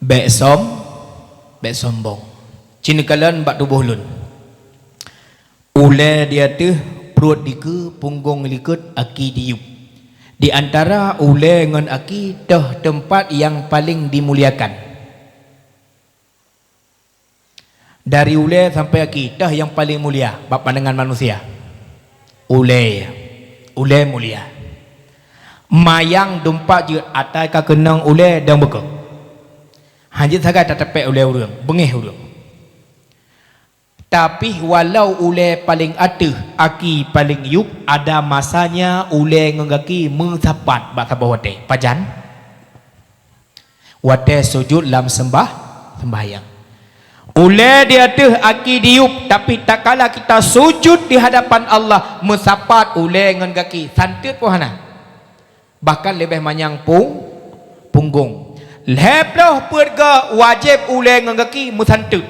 bek sombong. Cina kalian bak tubuh lun. Ule dia tu perut dike, punggung likut, aki diup. Di antara ule dengan aki dah tempat yang paling dimuliakan. Dari ule sampai aki dah yang paling mulia bak pandangan manusia. Ule mulia. Mayang dumpak je atai ka kenang ule dan beka. Hanya saja tak tepek ule urang, bengih urang. Tapi walau ule paling atas, aki paling yup, ada masanya ule dengan kaki mensapat bak sabah wate. Pajan. Wate sujud dalam sembahyang. Ule di atas, aki diup, tapi tak kala kita sujud di hadapan Allah, mensapat ule dengan kaki. Santit pohana. Bahkan lebih manyang punggung. Leplah perga wajib ule dengan kaki mensantit.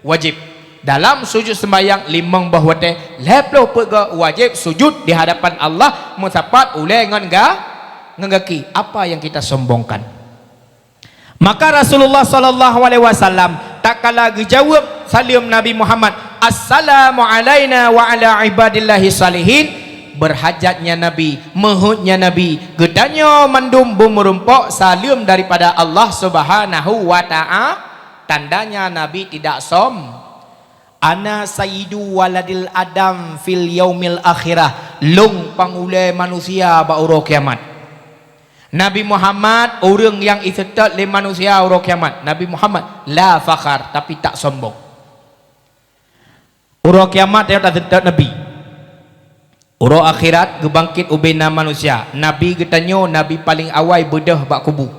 Wajib. Dalam sujud sembahyang limang bahawa teh leplah perga wajib sujud di hadapan Allah mensapat ule dengan kaki. Apa yang kita sombongkan? Maka Rasulullah sallallahu alaihi wasallam tak kala dijawab salam Nabi Muhammad, assalamu alaina wa ala ibadillahi salihin. Berhajatnya Nabi, mehutnya Nabi, gedanya mandum bumerumpok salam daripada Allah Subhanahu wa ta'ala. Tandanya Nabi tidak Ana sayyidu waladil adam fil yaumil akhirah. Long pangule manusia ba uro kiamat. Nabi Muhammad orang yang isetat le manusia uro kiamat. Nabi Muhammad la fakhar, tapi tak sombong. Uro kiamat dia tak setat Nabi. Uro akhirat gebangkit ubena manusia. Nabi getanyo Nabi paling awal bedah bak kubu.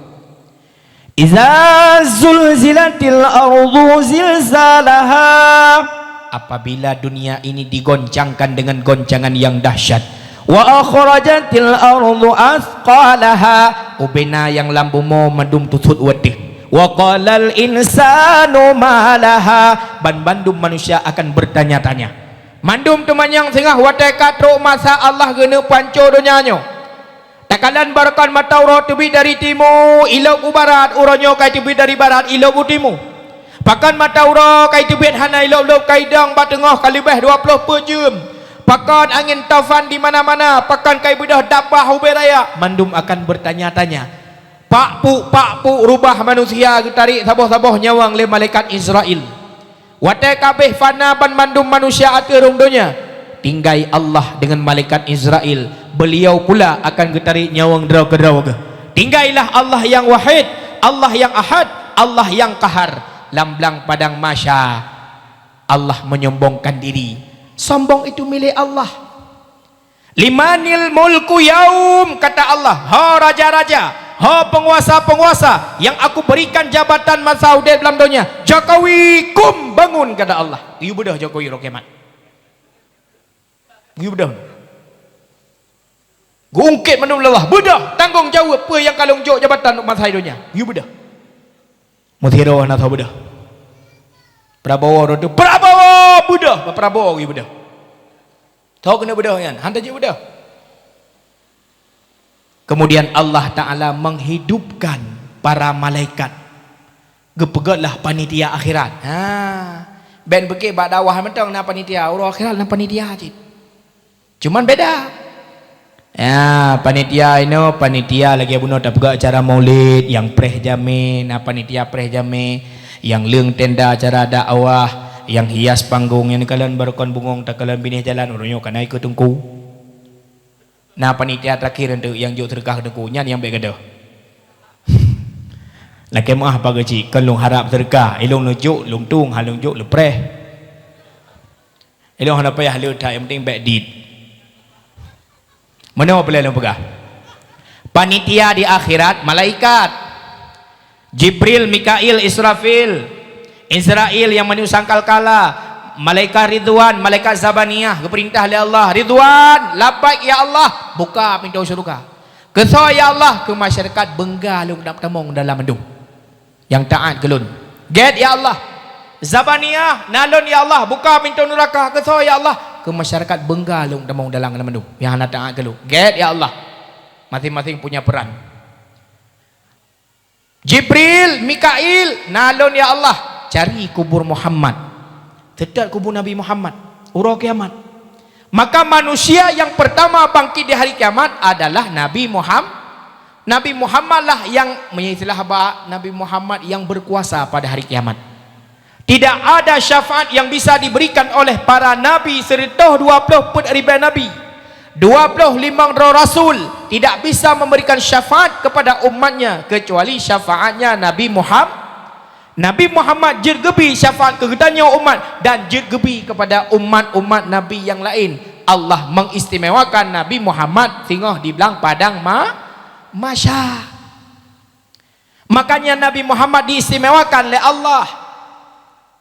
Iza zulzilatil ardu zilzalaha. Apabila dunia ini digoncangkan dengan goncangan yang dahsyat. Wa akhrajatil ardu asqalaha. Ubena yang lambu mo mandum tutut watih. Wa qalal insanu malaha. Bandum manusia akan bertanya-tanya. Mandum temanyang singah watai katro masa Allah gena panco dunianyo. Takalan barakan mata urut terbit dari timur, ilok u barat, uronyo kai terbit dari barat, ilok u timur. Pakan mata urut kai terbit hana ilok-ilok kai dang ba tengah kali lebih 20 per jam. Pakan angin taufan di mana-mana, pakan kai bedah dabah ubay raya. Mandum akan bertanya-tanya. Pak pu rubah manusia tarik saboh-saboh nyawang le malaikat Israel. Watai kabeh fana ban mandum manusia aterung dunia. Tinggai Allah dengan malaikat Israel. Beliau pula akan getarik nyawang draw ke. Tinggailah Allah yang wahid, Allah yang ahad, Allah yang kahar. Lamblang padang masya Allah menyombongkan diri. Sombong itu milik Allah. Limanil mulku yaum, kata Allah. Ha raja-raja, ha penguasa-penguasa yang aku berikan jabatan masa udah dalam dunia. Jokowi kum bangun, kata Allah. Iu bedah Jokowi rokemat. Iu bedah. Gungkit menurut Allah, bedah tanggung jawab apa yang kalau unjuk jabatan untuk masa hidupnya. You bedah. Muthiro nak tahu bedah. Prabowo tu Prabowo bedah, Prabowo you bedah. Tahu kena bedah kan? Hantar je bedah. Kemudian Allah Taala menghidupkan para malaikat. Gepegatlah panitia akhirat. Ben beki bak dakwah mentang na panitia, urang akhirat na panitia je. Cuman beda. Ya, panitia ini panitia lagi bunuh tak pegak acara maulid yang preh jamin, panitia preh jamin, yang leung tenda acara dakwah, yang hias panggung yang kalian barokon bungong tak kalian binih jalan urunyo kana ikut tungku. Nah panitia terakhir untuk yang juk terkah tungkunya yang baik gadah. Laki maah pagaci kan lung harap terkah, ilung nujuk lung tung halung juk lepreh. Ilung hendak payah lu tak yang penting baik dit. Mana boleh lu pegah? Panitia di akhirat malaikat Jibril, Mikail, Israfil. Israel yang meniup kala, malaikat Ridwan, malaikat Zabaniyah keperintah oleh Allah. Ridwan, labbaik ya Allah, buka pintu syurga. Kesah ya Allah ke masyarakat Benggalung dan temong dalam mendung. Yang taat kelun. Get ya Allah. Zabaniyah, nalun ya Allah, buka pintu neraka. Kesah ya Allah ke masyarakat Benggalung demong dalam mendung yang hendak taat kelun. Get ya Allah. Masing-masing punya peran. Jibril, Mikail, nalon ya Allah, cari kubur Muhammad. Tetap kubur Nabi Muhammad, urau kiamat. Maka manusia yang pertama bangkit di hari kiamat adalah Nabi Muhammad. Nabi Muhammad lah yang menyilah Nabi Muhammad yang berkuasa pada hari kiamat. Tidak ada syafaat yang bisa diberikan oleh para nabi serta 20 penerima nabi, 25 rasul tidak bisa memberikan syafaat kepada umatnya kecuali syafaatnya Nabi Muhammad. Nabi Muhammad jergebi syafaat kegetanya umat dan jergebi kepada umat-umat nabi yang lain. Allah mengistimewakan Nabi Muhammad sehingga dibilang padang Masya. Makanya Nabi Muhammad diistimewakan oleh Allah,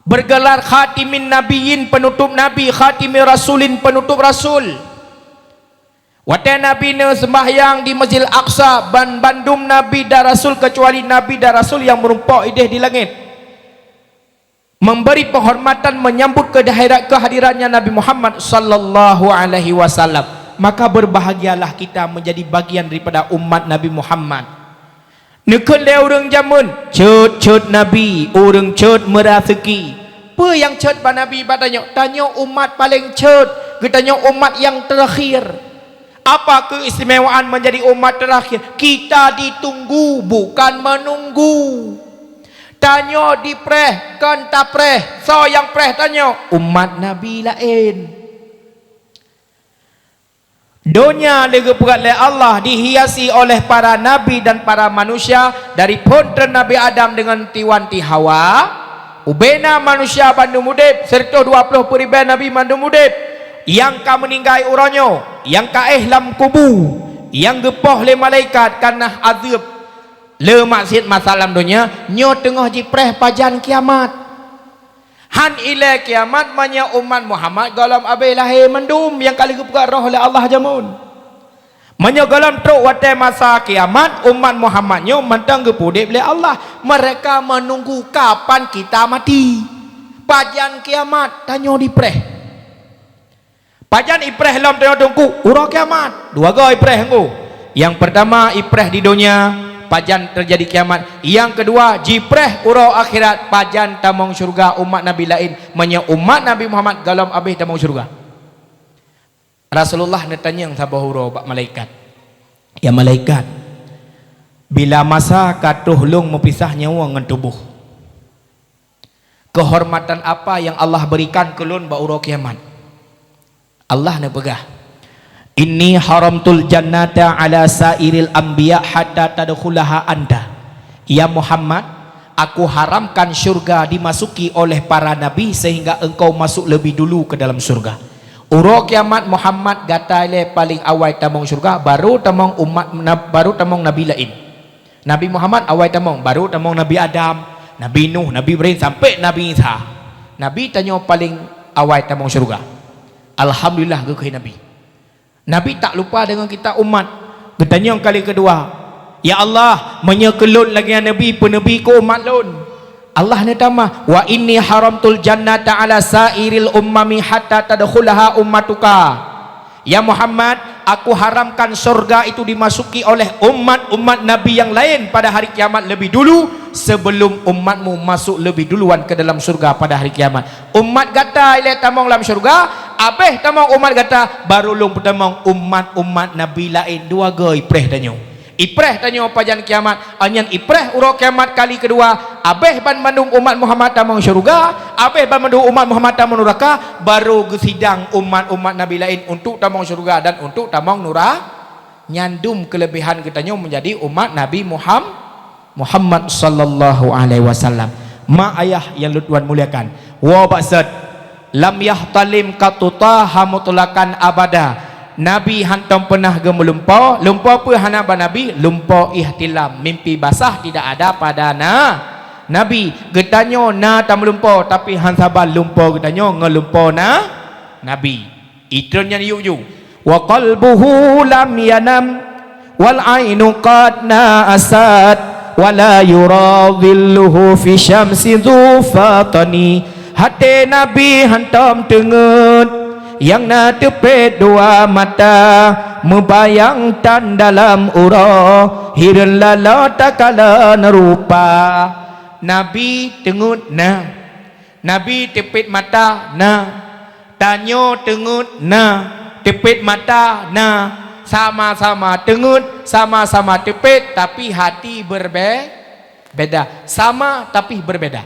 bergelar khatimin nabiyin, penutup nabi, khatimir rasulin, penutup rasul. Waktu Nabi ne sembahyang di Masjid Al-Aqsa, bandum nabi dan rasul kecuali nabi dan rasul yang merumpak ideh di langit, memberi penghormatan menyambut kehadirannya Nabi Muhammad sallallahu alaihi wasallam. Maka berbahagialah kita menjadi bagian daripada umat Nabi Muhammad. Nekun le orang jamun cut nabi, orang cut merasaki. Apa yang cut ba nabi batanya? Tanya umat paling cut, tanya umat yang terakhir. Apa keistimewaan menjadi umat terakhir? Kita ditunggu bukan menunggu. Tanya dipreh kan tak preh. So yang preh tanya umat nabi lain. Dunia lega perat oleh Allah dihiasi oleh para nabi dan para manusia dari ponten Nabi Adam dengan tiwanti Hawa, ubena manusia bandung mudib serta 20 peribai nabi bandung mudib yang ka meninggai uranyo, yang ka ihlam kubu, yang gepoh le malaikat karena azab le maksud masalah dunia nyo tengah jipreh pajan kiamat. Han ila kiamat manya umat Muhammad galam abai lahir mendum yang kali kepegat roh oleh Allah jamun. Manya galam truk watai masa kiamat umat Muhammadnya mentang gepudip oleh Allah. Mereka menunggu kapan kita mati. Pajan kiamat tanya dipreh. Pajan ipreh lam tanya tungku urang kiamat. Dua ga ipreh engko. Yang pertama ipreh di dunia, pajan terjadi kiamat. Yang kedua jipreh urau akhirat, pajan tamong syurga umat nabi lain. Manya umat Nabi Muhammad galam abih tamong syurga. Rasulullah netanya yang sabah urau bak malaikat. Ya malaikat, bila masa katuhlung mepisah nyawa dengan tubuh, kehormatan apa yang Allah berikan kelun bak urau kiamat? Allah ne pegah, inni haramtul jannata ala sairil anbiya hatta tadkhulaha anta. Ya Muhammad, aku haramkan syurga dimasuki oleh para nabi sehingga engkau masuk lebih dulu ke dalam syurga. Uro kiamat Muhammad gatale paling awal tamong syurga, baru tamong umat, baru tamong nabi lain. Nabi Muhammad awal tamong, baru tamong Nabi Adam, Nabi Nuh, Nabi Ibrahim sampai Nabi Isa. Nabi tanya paling awal tamong syurga. Alhamdulillah ke Nabi. Nabi tak lupa dengan kita umat. Bertanya yang kali kedua, ya Allah, menyekelun lagi Nabi penabi ku umat lun. Allah ni tamah, wa inni haramtul jannata ala sairil ummami hatta tadkhulaha ummatuka. Ya Muhammad, aku haramkan surga itu dimasuki oleh umat-umat Nabi yang lain pada hari kiamat lebih dulu sebelum umatmu masuk lebih duluan ke dalam surga pada hari kiamat. Umat gata ile tamong dalam surga, abeh tamong umat gata baru lung tamong umat-umat Nabi lain. Dua gay preh tanyo. Ipreh tanya pajan kiamat, anyan ipreh urau kiamat kali kedua, abeh ban mandung umat Muhammad tamang syurga, abeh ban mandung umat Muhammad tamang neraka, baru gesidang umat-umat Nabi lain untuk tamang syurga dan untuk tamang neraka. Nyandum kelebihan kitanya menjadi umat Nabi Muhammad sallallahu alaihi wasallam. Ma ayah yang lutuan muliakan, wa ba'sad lam yahtalim katutaha mutlakan abada. Nabi hantam pernah gemelumpa, lumpa apa hanaba Nabi? Lumpa ihtilam, mimpi basah tidak ada pada Nabi. Getanyo na tam lumpa, tapi hansaba lumpa getanyo ngelumpa Nabi. Itronnya yu. Wa qalbuhu lam yanam wal ainu qad na'asat wa la yuradhilluhu fi syamsi dhu fatani. Hati Nabi hantam tengut yang na tepet dua mata membayang tan dalam ura hiran lala takala nerupa. Nabi tengut na, Nabi tepet mata na, tanyo tengut na, tepet mata na, sama-sama tengut, sama-sama tepet, tapi hati berbeda. Sama tapi berbeda.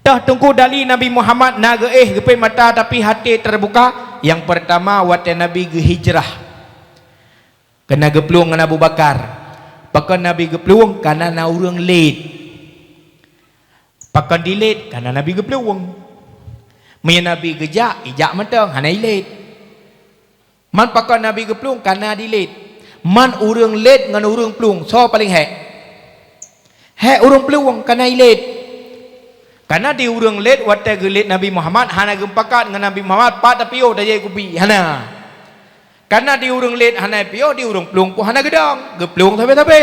Dah tunggu dari Nabi Muhammad naga gepet mata tapi hati terbuka. Yang pertama waktu Nabi ge hijrah, kena gepluang dengan Abu Bakar. Pakai Nabi gepluang karena na urang late. Pakai dilet karena Nabi gepluang. Maya Nabi gejak, ijak matang hana late. Man pakai Nabi gepluang karena dilet. Man urang late dengan urang pluang, so paling hek urang pluang karena late. Karena di urang late waktu gelit Nabi Muhammad hana gempakat dengan Nabi Muhammad pat tapi oh dah jadi kupi hana. Karena di urang late hana pio di urang pluang pun hana gedang gepluang tapi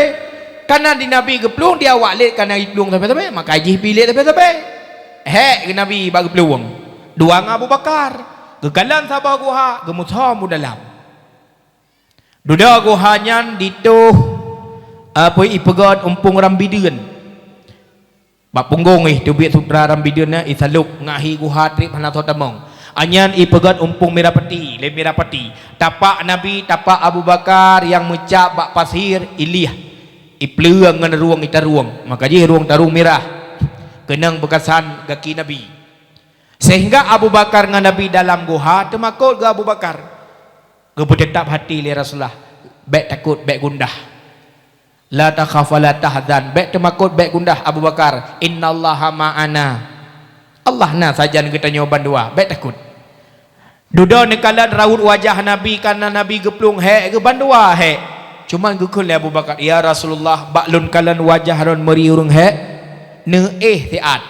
karena di Nabi gepluang dia awak late karena gepluang tapi maka jih pilih tapi hek Nabi bagi gepluang dua Abu Bakar gegalan sabah guha gemutham dalam duda guhanyan dituh apa ipegat umpung rambideun. Bak punggung tu biak sutra rambideuna isaluk ngahi guha trip hana sotamong. Anyan ipegat umpung merapati, le merapati. Tapak Nabi, tapak Abu Bakar yang mecak bak pasir ilih. Ipleung ngan ruang itaruang. Maka je ruang tarung merah. Kenang bekasan kaki Nabi. Sehingga Abu Bakar ngan Nabi dalam guha temakut ke Abu Bakar. Ke tetap hati le Rasulullah. Baik takut, baik gundah. La takhaf wa la tahzan, baik temakut baik gundah Abu Bakar. Innallaha ma'ana, Allah na sajan kita nyoban dua baik takut. Duda nekalan raut wajah Nabi karena Nabi geplung hek ke bandua hek. Cuma gekul Abu Bakar, ya Rasulullah baklun kalan wajah ron meri urung hek ne tiat.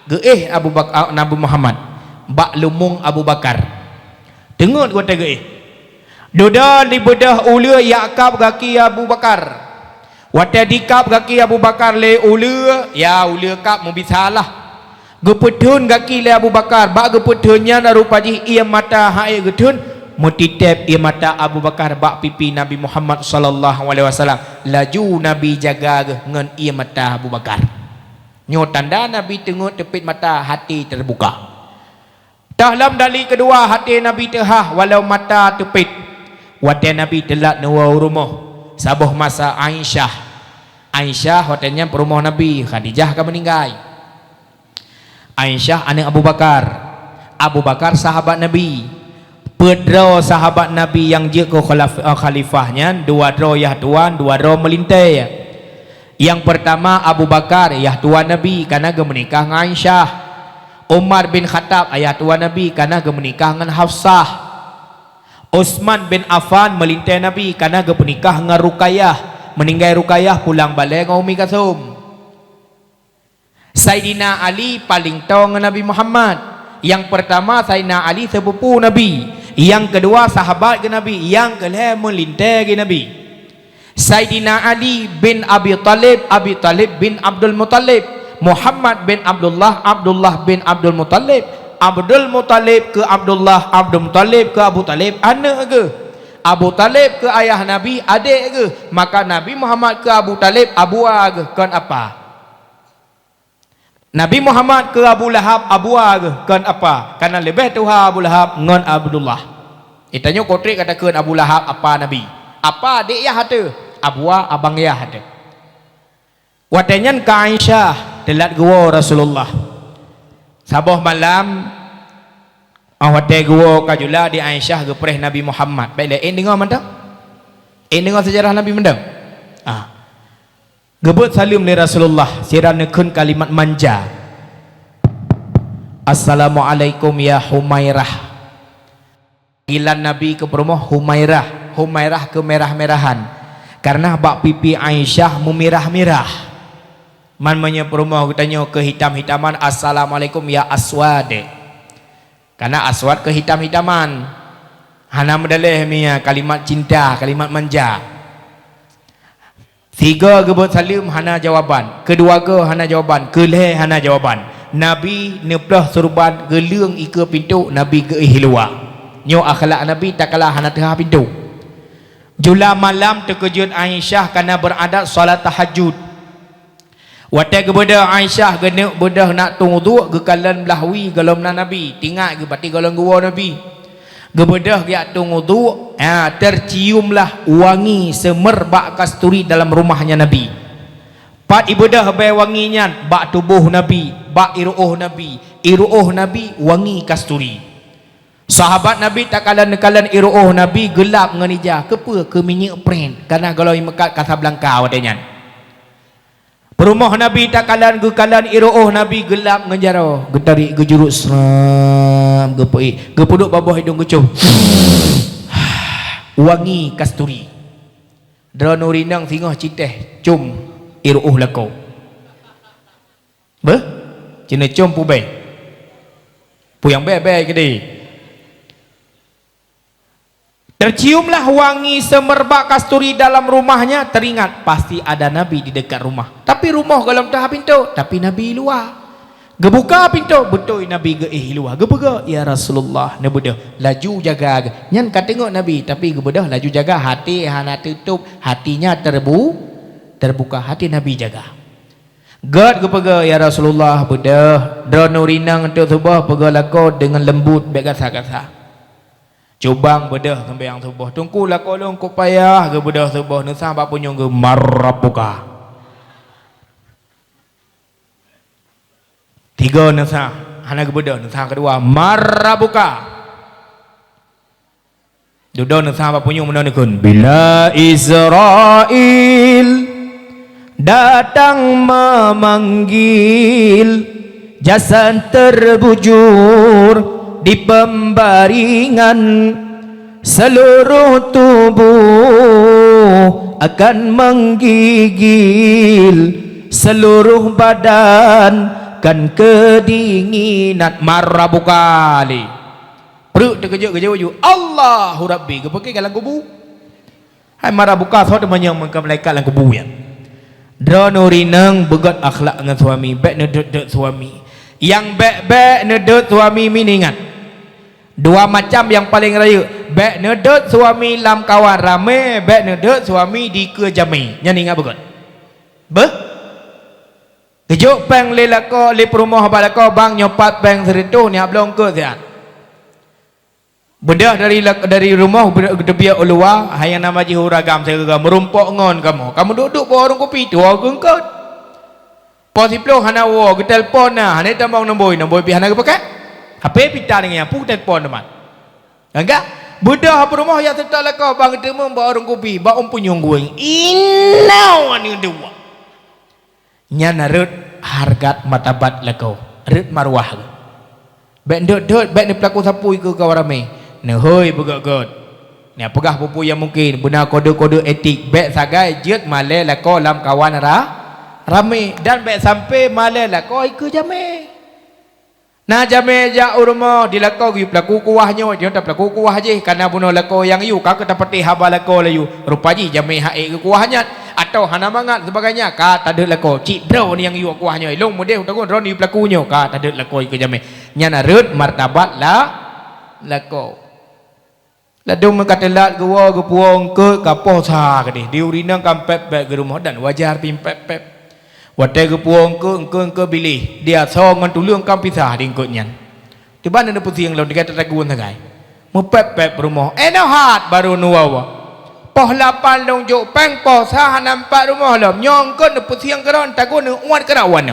Ge Abu Bakar Nabi Muhammad baklumung Abu Bakar. Dengut kata ge. Duda di bedah ulu Yakab kaki Abu Bakar. Waktu dikap kaki Abu Bakar le ula, ya ula kap mau bisalah. Gepetun kaki le Abu Bakar, bak gepetunnya na rupaji ia mata hae getun, mutitep ia mata Abu Bakar bak pipi Nabi Muhammad sallallahu alaihi wasallam. Laju Nabi jaga ngan ia mata Abu Bakar. Nyo tanda Nabi tengok tepit mata hati terbuka. Dalam dali kedua hati Nabi tehah walau mata tepit. Waktu Nabi telat nawa rumah. Sabuh masa Aisyah hotelnya perumah Nabi Khadijah kan meninggal. Aisyah anak Abu Bakar. Abu Bakar sahabat Nabi. Pedro sahabat Nabi yang je ke khalifahnya dua dro yah tuan, dua dro melintai. Yang pertama Abu Bakar yah tuan Nabi karena ge menikah dengan Aisyah. Umar bin Khattab ayah tuan Nabi karena ge menikah dengan Hafsah. Utsman bin Affan melintai Nabi karena ge menikah dengan Ruqayyah. Meninggal Ruqayyah pulang balik dengan Umi Kasum. Sayyidina Ali paling tahu dengan Nabi Muhammad. Yang pertama Sayyidina Ali sepupu Nabi. Yang kedua sahabat ke Nabi. Yang kelima melintai ke Nabi. Sayyidina Ali bin Abi Talib bin Abdul Muttalib. Muhammad bin Abdullah bin Abdul Muttalib. Abdul Muttalib ke Abdullah, Abdul Muttalib ke Abu Talib anak ke? Abu Talib ke ayah Nabi adik ke? Maka Nabi Muhammad ke Abu Talib abu ke? Kan apa? Nabi Muhammad ke Abu Lahab abu ke? Kan apa? Karena lebih tuha Abu Lahab ngan Abdullah. Itanya kotrik katakan Abu Lahab apa Nabi? Apa adik ya hata? Abu abang ya hata. Watanyan ke Aisyah telat gua Rasulullah. Sabah malam awate gua kajula di Aisyah gepreh Nabi Muhammad. Baiklah dengar mendang? Dengar sejarah Nabi mendang? Gebut salim li Rasulullah sirana kun kalimat manja. Assalamualaikum ya Humairah. Gilan Nabi ke rumah Humairah. Humairah ke merah-merahan. Karena bak pipi Aisyah memirah-mirah. Man rumah tanya ke hitam-hitaman. Assalamualaikum ya Aswad. Karena Aswad ke hitam-hitaman. Hana medalih mia kalimat cinta, kalimat manja. Tiga gebut salim hana jawaban. Kedua ke hana jawaban. Kelih hana jawaban. Nabi neplah surban geleung ika pintu Nabi ke ihluwa. Nyo akhlak Nabi tak kalah hana tengah pintu. Jula malam terkejut Aisyah kerana beradat solat tahajud. Watai kepada Aisyah kena bedah nak tunggu gekalan belahwi galomna Nabi. Tinggal ke pati galon gua Nabi. Gebedah dia tunggu terciumlah wangi semerbak kasturi dalam rumahnya Nabi. Pat ibadah bay wanginya bak tubuh Nabi, bak iruh Nabi. Iruh Nabi wangi kasturi. Sahabat Nabi tak kalan-kalan iruh Nabi gelap nganija kepa ke minyak print karena kalau Mekah Casablanca watanya. Perumah Nabi tak kalan iruh Nabi gelap nganjaro getarik gejuruk seram gepoi gepuduk babah hidung kecup. Wangi kasturi. Dronurinang singah citeh cum iruh lakau. Be? Cina cum pubai. Puyang bebe gede. Terciumlah wangi semerbak kasturi dalam rumahnya. Teringat pasti ada Nabi di dekat rumah. Tapi rumah dalam tahap pintu. Tapi Nabi luar. Gebuka pintu. Betul Nabi luar. Gebuka. Ya Rasulullah. Nebedah. Laju jaga. Nyan kata tengok Nabi. Tapi gebedah laju jaga. Hati hana tutup. Hatinya terbuka. Hati Nabi jaga. God gebuka. Ya Rasulullah. Bedah. Drono rinang untuk subah. Pegalako dengan lembut. Begasa-gasa. Cubang bedah sampai yang subuh. Tungkulah kolong kau payah ke bedah subuh. Nusa apa pun yang ke marabuka. 3 nusa. Hana ke bedah. Nusa kedua marabuka. Duduk nusa apa pun yang menandakan. Bila Israel datang memanggil, jasad terbujur di pembaringan, seluruh tubuh akan menggigil, seluruh badan kan kedinginan. Marabukali perut terkejut-kejut. Allahu Rabbi kepakai dalam kubu. Hai marabuka so demanya mereka malaikat dalam kubu ya. Dronurinang begat akhlak dengan suami, baik nedut suami. Yang baik-baik nedut suami miningat. Dua macam yang paling raya. Baik nedut suami lam kawan ramai, baik nedut suami di ke jami. Yang ingat betul. Kejuk peng lelako li perumah balako bang nyopat peng seritu ni ablong ke siat. Bedah dari rumah debiak ulua hayang nama ji huragam saya merumpok ngon kamu. Kamu duduk bawa orang kopi tu gengkot. Posiplo hana wo ke telefon na hana tambang nomboi pi hana ke pakai. HP pita dengan pu telefon teman. Enggak? Bedah apa rumah yang tetap lah kau bang temu bawa orang kopi, bawa punyung gue. Inau ani dua. Nyana rut hargat matabat lah kau. Rut marwah. Baik dot baik ni pelaku sapu ke kau ramai. Nehoi begat-gat. Ni pegah pupu yang mungkin benar kode-kode etik. Baik sagai jet malai lah kau lam kawan ramai dan baik sampai malai lah kau ikut jamai. Nah jamai ja urma dilakau yu pelaku kuahnya dia tak pelaku kuah je karena bunuh lakau yang yu kau kata peti haba lakau layu rupaji jamai haik ke kuahnya atau hana mangat sebagainya ka tak ada lakau cik draw ni yang yu kuahnya long model takun ron yu pelakunya ka tak ada lakau ke jamai nyana rut martabat lah lakau ladung kata lat gua ke puang ke kapoh sa ke di urinang kampet baik ke rumah dan wajar pimpep watai ke puang ke engke bilih dia songan tulung kam pisah di engkotnya tiba ada pusing lawan dekat raguan sagai mepep rumah hat baru nuawa poh 8 dong jok peng poh sah nampak rumah lam nyong ke ne pusing keron tagun ne uat kerawan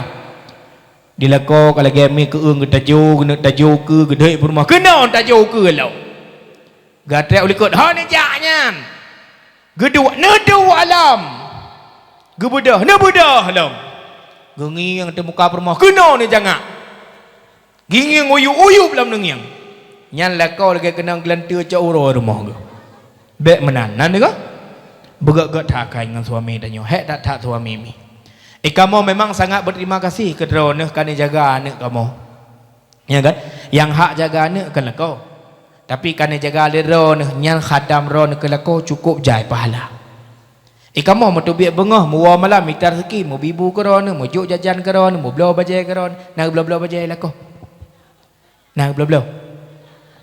dilako kalau game ke ung ke tajo ke gede rumah kena tajo ke lau gatrek ulikot ha ni jaknya gedua nedu alam gebudah nebudah alam gengi yang temuka rumah kena ni jangan ginging uyu-uyu belum nengyang nyan lakau lagi kena gelantir cak uro rumah ke bek menan nan ke begak-gak takai dengan suami danyo hek tak suami mi kamu memang sangat berterima kasih ke drone kan jaga anak kamu ya kan yang hak jaga anak kan lakau tapi kan jaga drone nyan khadam drone ke lakau cukup jai pahala kamu mau biak bengah mau malam mitar seki mau bibu keron mau juk jajan keron mau blau bajai keron nak blau bajai lah kau nak blau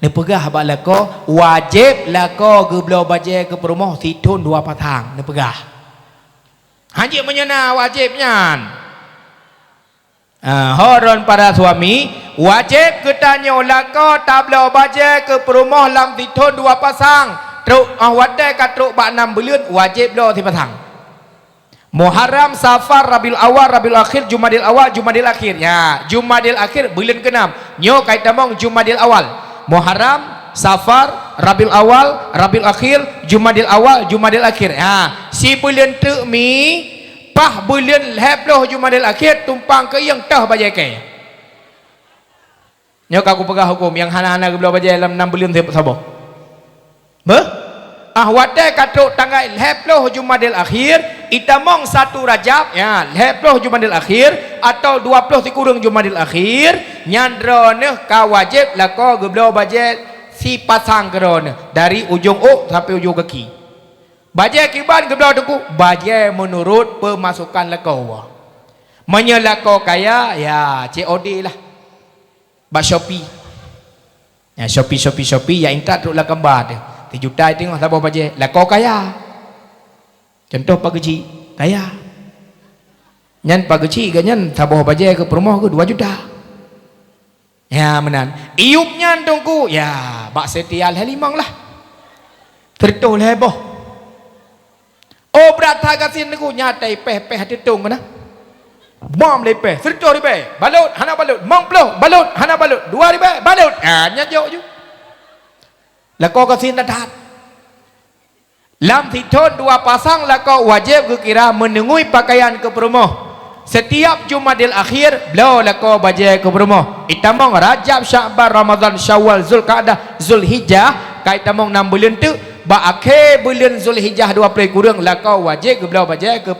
ne pegah ba lako wajib lako geblo baje ke perumah situn dua patang ne pegah haji menyena wajibnya horon para suami wajib ketanya lako tablo baje ke perumah lam situn dua pasang truk wadai ka truk ba 6 bulan wajib lo ti patang Muharram, Safar, Rabiul Awal, Rabiul Akhir, Jumadil Awal, Jumadil Akhir. Ya, Jumadil Akhir bulan ke-6. Nyo kait tamong Jumadil Awal. Muharram, Safar, Rabiul Awal, Rabiul Akhir, Jumadil Awal, Jumadil Akhir. Ya, si bulan tu mi pah bulan lebloh Jumadil Akhir tumpang ke yang tah bajai ke. Nyo aku pegah hukum yang hana-hana geblo bajai dalam 6 bulan sabo. Be? Wadai katruk tanggal lebloh Jumadil Akhir itamong 1 Rajab ya lebloh Jumadil Akhir atau 20 kurang Jumadil Akhir nyandrone ka wajib lako geblo bajet si pasang kerone dari ujung sampai ujung kaki bajet kiban geblo tengku bajet menurut pemasukan lako menyelako kaya ya COD lah bak Shopee ya Shopee ya ingkat truk lah kembar dia 3 juta tengok sabah bajet lako kaya contoh Pak Kecil kaya nyan Pak Kecil ke nyan sabah bajet ke perumah ke 2 juta ya menan iup nyan tungku ya bak setial halimang lah tertuh leboh oh berat hagasin tungku nyatai peh hatitung mana bom lepeh tertuh lepeh balut hana balut mong ploh balut hana balut 2 lepeh balut nyajok je lako kasin datat lam titun 2 pasang lako wajib kira menengui pakaian ke perumah setiap Jumadil Akhir beliau lako bajai ke perumah itamong Rajab, Sya'ban, Ramadan, Syawal, Zulqa'dah, Zulhijjah kait tamong 6 bulan tu ba akhir bulan Zulhijjah 20 kurang lako wajib ke beliau bajai ke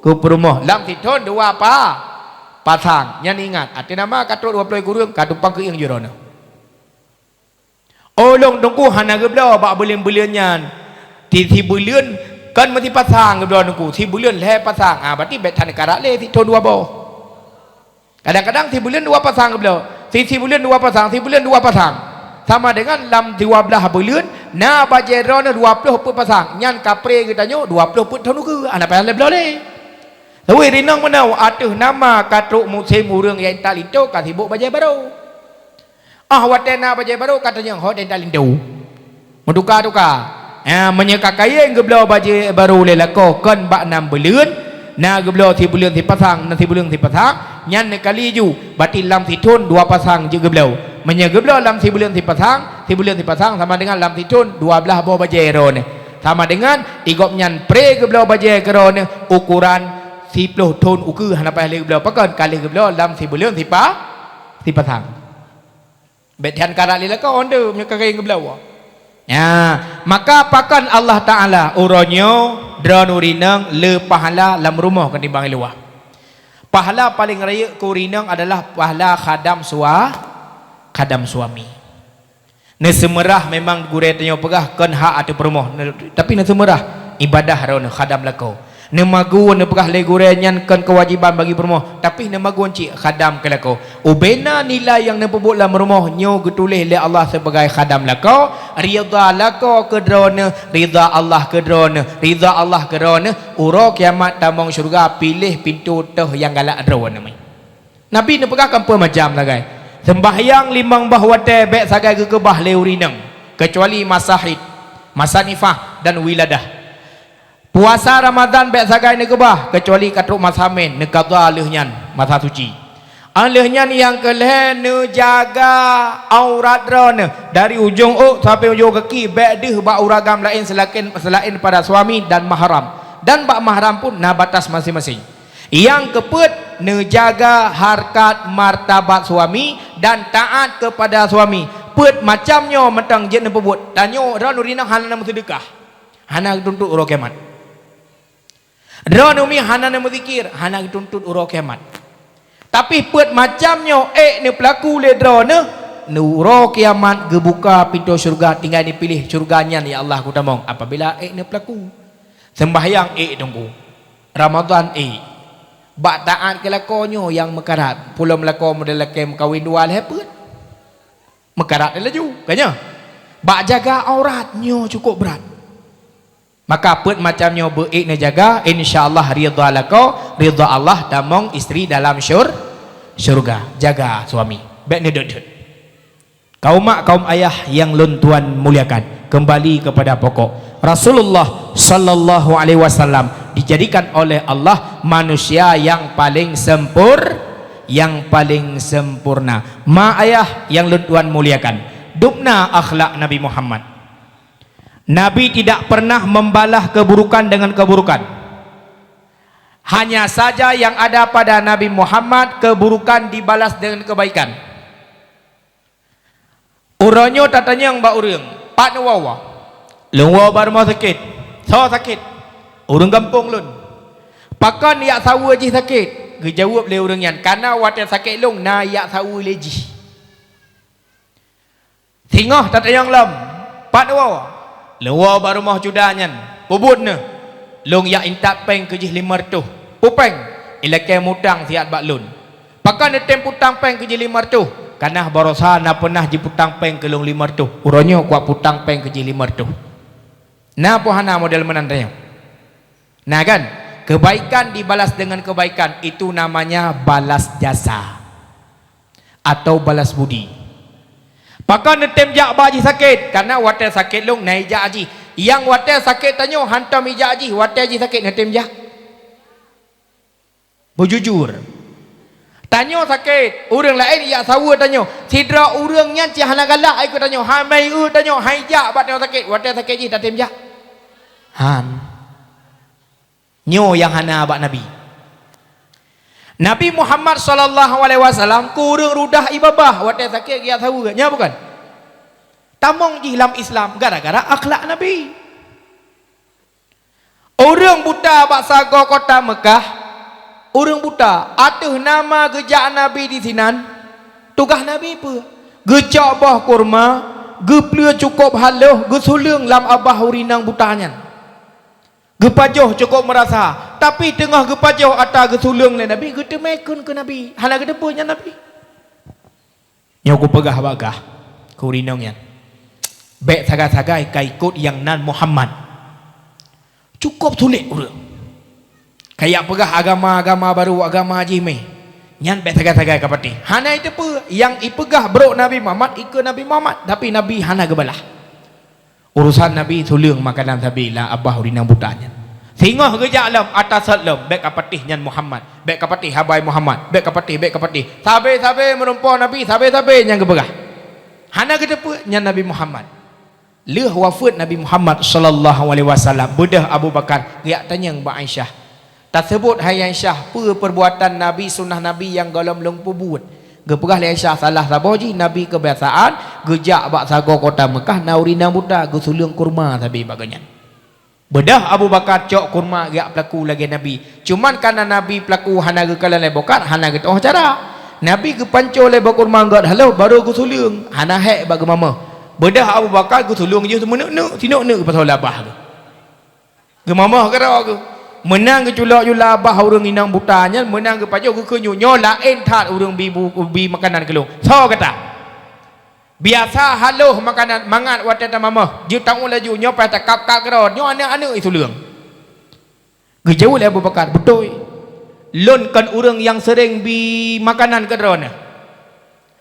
perumah lam titun 2 pasang yang ingat arti nama katruk 20 kurang katumpang ke yang jurona olong tungku hana geblo bak bulan-bulannya ti bulan kan mesti pasang geblo tungku ti bulan le pasang berarti bet tan karak le ti ton 2 bo kadang-kadang ti bulan 2 pasang geblo ti bulan 2 pasang ti bulan 2 pasang sama dengan lam 12 bulan na bajero 20 put pasang nyan kapre kita nyo 20 put ton ke ana pa le blo le tapi rinang menau atuh nama katruk musim urang yang talito ka sibuk bajai baru watena bajai baru katanya hoden talindu menduka-duka menyeka kaya yang geblo bajai baru lelako kan bak 6 bulan na geblo ti bulan ti pasang nanti bulan ti pasang nyan kali ju berarti lam titun 2 pasang je geblo menyegeblo lam ti bulan ti pasang sama dengan lam titun 12 bo bajai ron sama dengan igop nyan pre geblo bajai keron ukuran 10 ton ukur hanapai le geblo pakan kali geblo lam ti bulan ti pasang betian karak lila kau onda mereka kaya ngebelawa ya maka pakan Allah Ta'ala uronyo dranurinang le pahala lam rumah ketimbang luar pahala paling raya kurinang adalah pahala khadam suami nesemerah memang gureh tanya pegah kan hak atau perumah tapi nesemerah ibadah ron khadam lakau nemagu nepegah legurenyan kan kewajiban bagi perumah tapi nemagu cik khadam ke lakau ubena nilai yang nepebut dalam rumah nyo getulih le Allah sebagai khadam lakau ridha lakau kedrona ridha Allah kedrona ridha Allah kedrona uro kiamat tamong syurga pilih pintu teh yang galak drone namai Nabi nepegah kampa macam lagai sembahyang 5 bahwate bek sagai kekebah leurinang kecuali masa haid masa nifah dan wiladah puasa Ramadan bek sagai nekebah kecuali katruk mashamin nekadha alehnya masa suci alehnya yang keleh ne jaga aurat ron dari ujung sampai ujung kaki bek deh bak uragam lain selain pada suami dan mahram dan bak mahram pun na batas masing-masing yang keput ne jaga harkat martabat suami dan taat kepada suami put macamnya mentang jen nepebut tanyo ron urinang hana sedekah hana tuntut uro kiamat Ron umi hana nama zikir, hana dituntut uro kiamat. Tapi put macamnya ne pelaku le drone uro kiamat gebuka pintu syurga tinggal dipilih syurganya ya Allah ku tamong apabila ne pelaku. Sembahyang tunggu. Ramadan bak taat kelakonyo yang mekarat. Pulau melako model laki kawin dua le put. mekarat laju kanya bak jaga auratnya cukup berat. Maka pun macamnya baik nak jaga, insyaallah ridha lako, ridha Allah damong isteri dalam syurga. Jaga suami baik ni duduk. Kaum mak kaum ayah yang lun tuan muliakan, kembali kepada pokok. Rasulullah sallallahu alaihi wasallam dijadikan oleh Allah manusia yang paling sempurna. Ma ayah yang lun tuan muliakan, dubna akhlak Nabi Muhammad. Nabi tidak pernah membalas keburukan dengan keburukan. Hanya saja yang ada pada Nabi Muhammad, keburukan dibalas dengan kebaikan. Uranyo tatanya yang mbak urang pak nawawa lungwa barma sakit so sakit urang kampung lun pakan yak sawa ji sakit gejawab le urang yan karena watel sakit lung na yak sawa leji tingah tatanya yang lam pak nawawa lungwa barma judanyan pubutna lung yak intat peng ke jih 500 pupeng ilakai mutang siat bak lun pakan netem putang peng ke jih 500 karena barosa na pernah diputang peng ke long 500 uronyo kuat putang peng ke 500 na pohana model menandanya. Nah kan kebaikan dibalas dengan kebaikan, itu namanya balas jasa atau balas budi. Pakai netem jak baji sakit karena watel sakit long naik jak aji yang watel sakit tanyo hantam ijak aji watel aji sakit netem jak berjujur tanyo sakit urang lain ya sawa tanyo sidra urangnya ci hana galak ai ko tanyo ha mai tanyo haijak bat sakit wadah sakit ji tatem jak han nyo yang hana bak Nabi Muhammad sallallahu alaihi wasallam kurang rudah ibabah wadah sakit ya sawa nya bukan tamong ji dalam Islam gara-gara akhlak Nabi. Orang buta bak sago kota Mekah, orang buta atuh nama gejak Nabi di sinan tugas Nabi apa gejak bah kurma gepleu cukup haluh gesulung lam abah urinang butanyan gepajoh cukup merasa tapi tengah gepajoh atas gesulung le Nabi getemekun ke Nabi hala gedepenya Nabi nyo ku pegah bagah ke urinangnya bek sagai-sagai kai ikut yang nan Muhammad cukup sulit urang kayak pegah agama-agama baru agama jime nyan bet sagai-sagai kapati hana itu pe yang ipegah bro Nabi Muhammad ikut Nabi Muhammad tapi Nabi hana gebalah urusan Nabi suleung makanan sabila abah urinang butanya sehingga geja alam atas salam bet kapati nyan Muhammad bet kapati habai Muhammad bet kapati sabe-sabe merumpah Nabi sabe-sabe nyan gebegah hana gede pe nyan Nabi Muhammad leh wafat Nabi Muhammad sallallahu alaihi wasallam bedah Abu Bakar dia tanya Mbak Aisyah tersebut hai Aisyah perbuatan Nabi sunnah Nabi yang galam lengpu buat geperah Aisyah salah saboji Nabi kebiasaan gejak bak sago kota Mekah naurina buta gesulung kurma tabi baganyan bedah Abu Bakar cok kurma gak pelaku lagi Nabi cuman karena Nabi pelaku hana gekalan lebokar hana gitu cara Nabi gepanco lebok kurma gak halo baru gesulung hana hek bagi mama bedah Abu Bakar gesulung je menuk-nuk tinuk-nuk pasal labah ge mama kira ke menang ke culak-culak abah orang inang butanya menang ke pajak ke kenyunya lain tak orang bi makanan kelung so kata biasa haluh makanan mangat watata mamah dia tak laju nyo pas kap-kap kera nyo anak-anak itu leung gejauh le Abu Bakar betul lon kan orang yang sering bi makanan kera na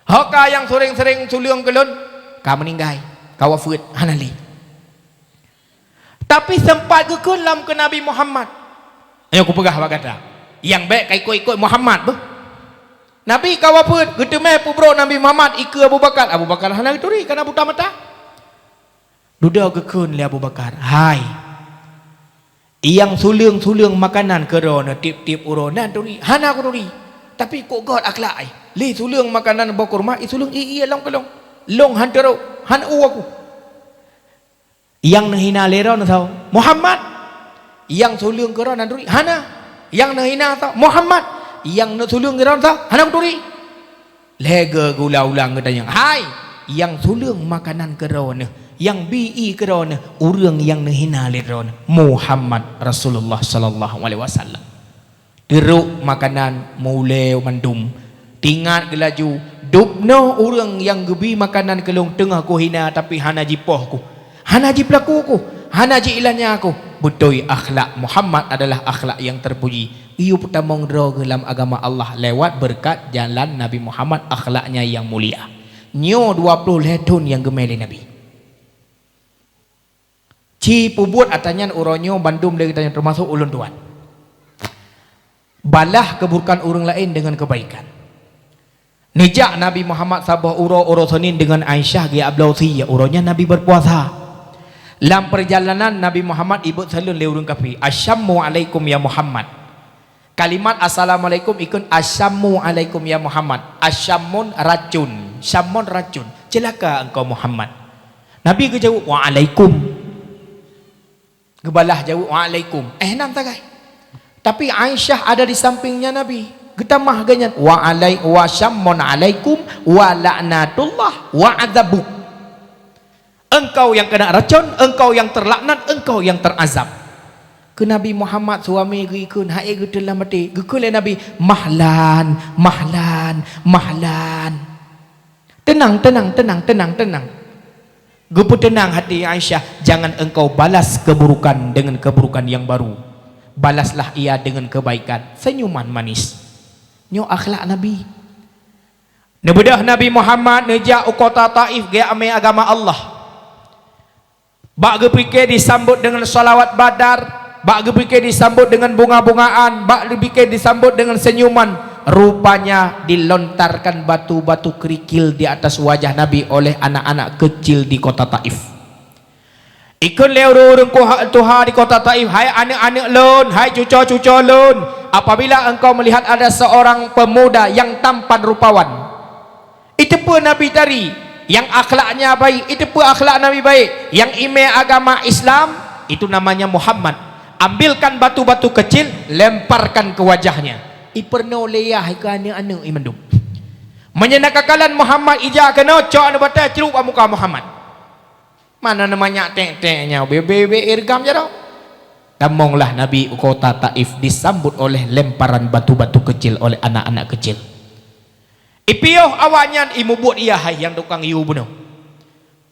haka yang sering-sering suleung ke lon ka meninggai ka wafat hanali tapi sempat ke kelam ke Nabi Muhammad ayo aku pegah apa kata yang baik kau ikut Muhammad bah. Nabi kau apa gedemeh pubro Nabi Muhammad ikut Abu Bakar hana turi karena buta mata duda gekun le Abu Bakar hai yang suleung makanan kerana tip-tip urona turi hana aku turi tapi kok god akhlak ai li suleung makanan bakurma isulung iya long kelong long hantero han aku yang hina leron tau Muhammad yang suleung kerana turi hana yang hina tau Muhammad yang suleung kerana tau hana turi lega gula ulang katanya hai yang suleung makanan kerana yang bi kerana urang yang hina leron Muhammad Rasulullah sallallahu alaihi wasallam teruk makanan mulai mandum tingat gelaju dupno orang yang gebi makanan kelong tengah ku hina tapi hana jipoh ku, hana jiplaku ku, hana jiilannya aku. Betul, akhlak Muhammad adalah akhlak yang terpuji. Iu pertamong dro dalam agama Allah lewat berkat jalan Nabi Muhammad, akhlaknya yang mulia. Nyo 20 letun yang gemeli Nabi. Ci pubut atanyan uronyo bandum dari tanya termasuk ulun tuan. Balah keburukan orang lain dengan kebaikan. Nejak Nabi Muhammad sabah uro Senin dengan Aisyah gi ablausi, uronya Nabi berpuasa. Dalam perjalanan Nabi Muhammad ibut salun leurung kafi. Assalamualaikum ya Muhammad. Kalimat assalamualaikum ikut assalamualaikum ya Muhammad. Asyamun racun, syamun racun. Celaka engkau Muhammad. Nabi ke jawab waalaikum. Gebalah jawab waalaikum. Nam tagai. Tapi Aisyah ada di sampingnya Nabi. Getamah ganyan wa syammun alaikum wa la'natullah wa adzabuk. Engkau yang kena racun, engkau yang terlaknat, engkau yang terazab. Ke Nabi Muhammad suami gikun hae getelah mati. Gekule Nabi mahlan. Tenang. Gepu tenang hati Aisyah, jangan engkau balas keburukan dengan keburukan yang baru. Balaslah ia dengan kebaikan, senyuman manis. Nyo akhlak Nabi. Nebedah Nabi Muhammad nejak ukota Taif ge ame agama Allah. Bak gepike disambut dengan salawat badar, bak gepike disambut dengan bunga-bungaan, bak gepike disambut dengan senyuman. Rupanya dilontarkan batu-batu kerikil di atas wajah Nabi oleh anak-anak kecil di kota Taif. Ikun leurung tuha di kota Taif, hai anak-anak lun, hai cucu-cucu lun, apabila engkau melihat ada seorang pemuda yang tampan rupawan, itu pun Nabi tadi, yang akhlaknya baik, itu pun akhlak Nabi baik, yang ime agama Islam, itu namanya Muhammad. Ambilkan batu-batu kecil, lemparkan ke wajahnya. Iperno leyah ke anak-anak imandum. Menyenakalan Muhammad ija kena cok anu bata ceruk muka Muhammad. Mana namanya tek-teknya bebe irgam jaro. Tamonglah Nabi kota Taif disambut oleh lemparan batu-batu kecil oleh anak-anak kecil. Ipioh awaknya imu buat ia hai yang tukang iu bunuh.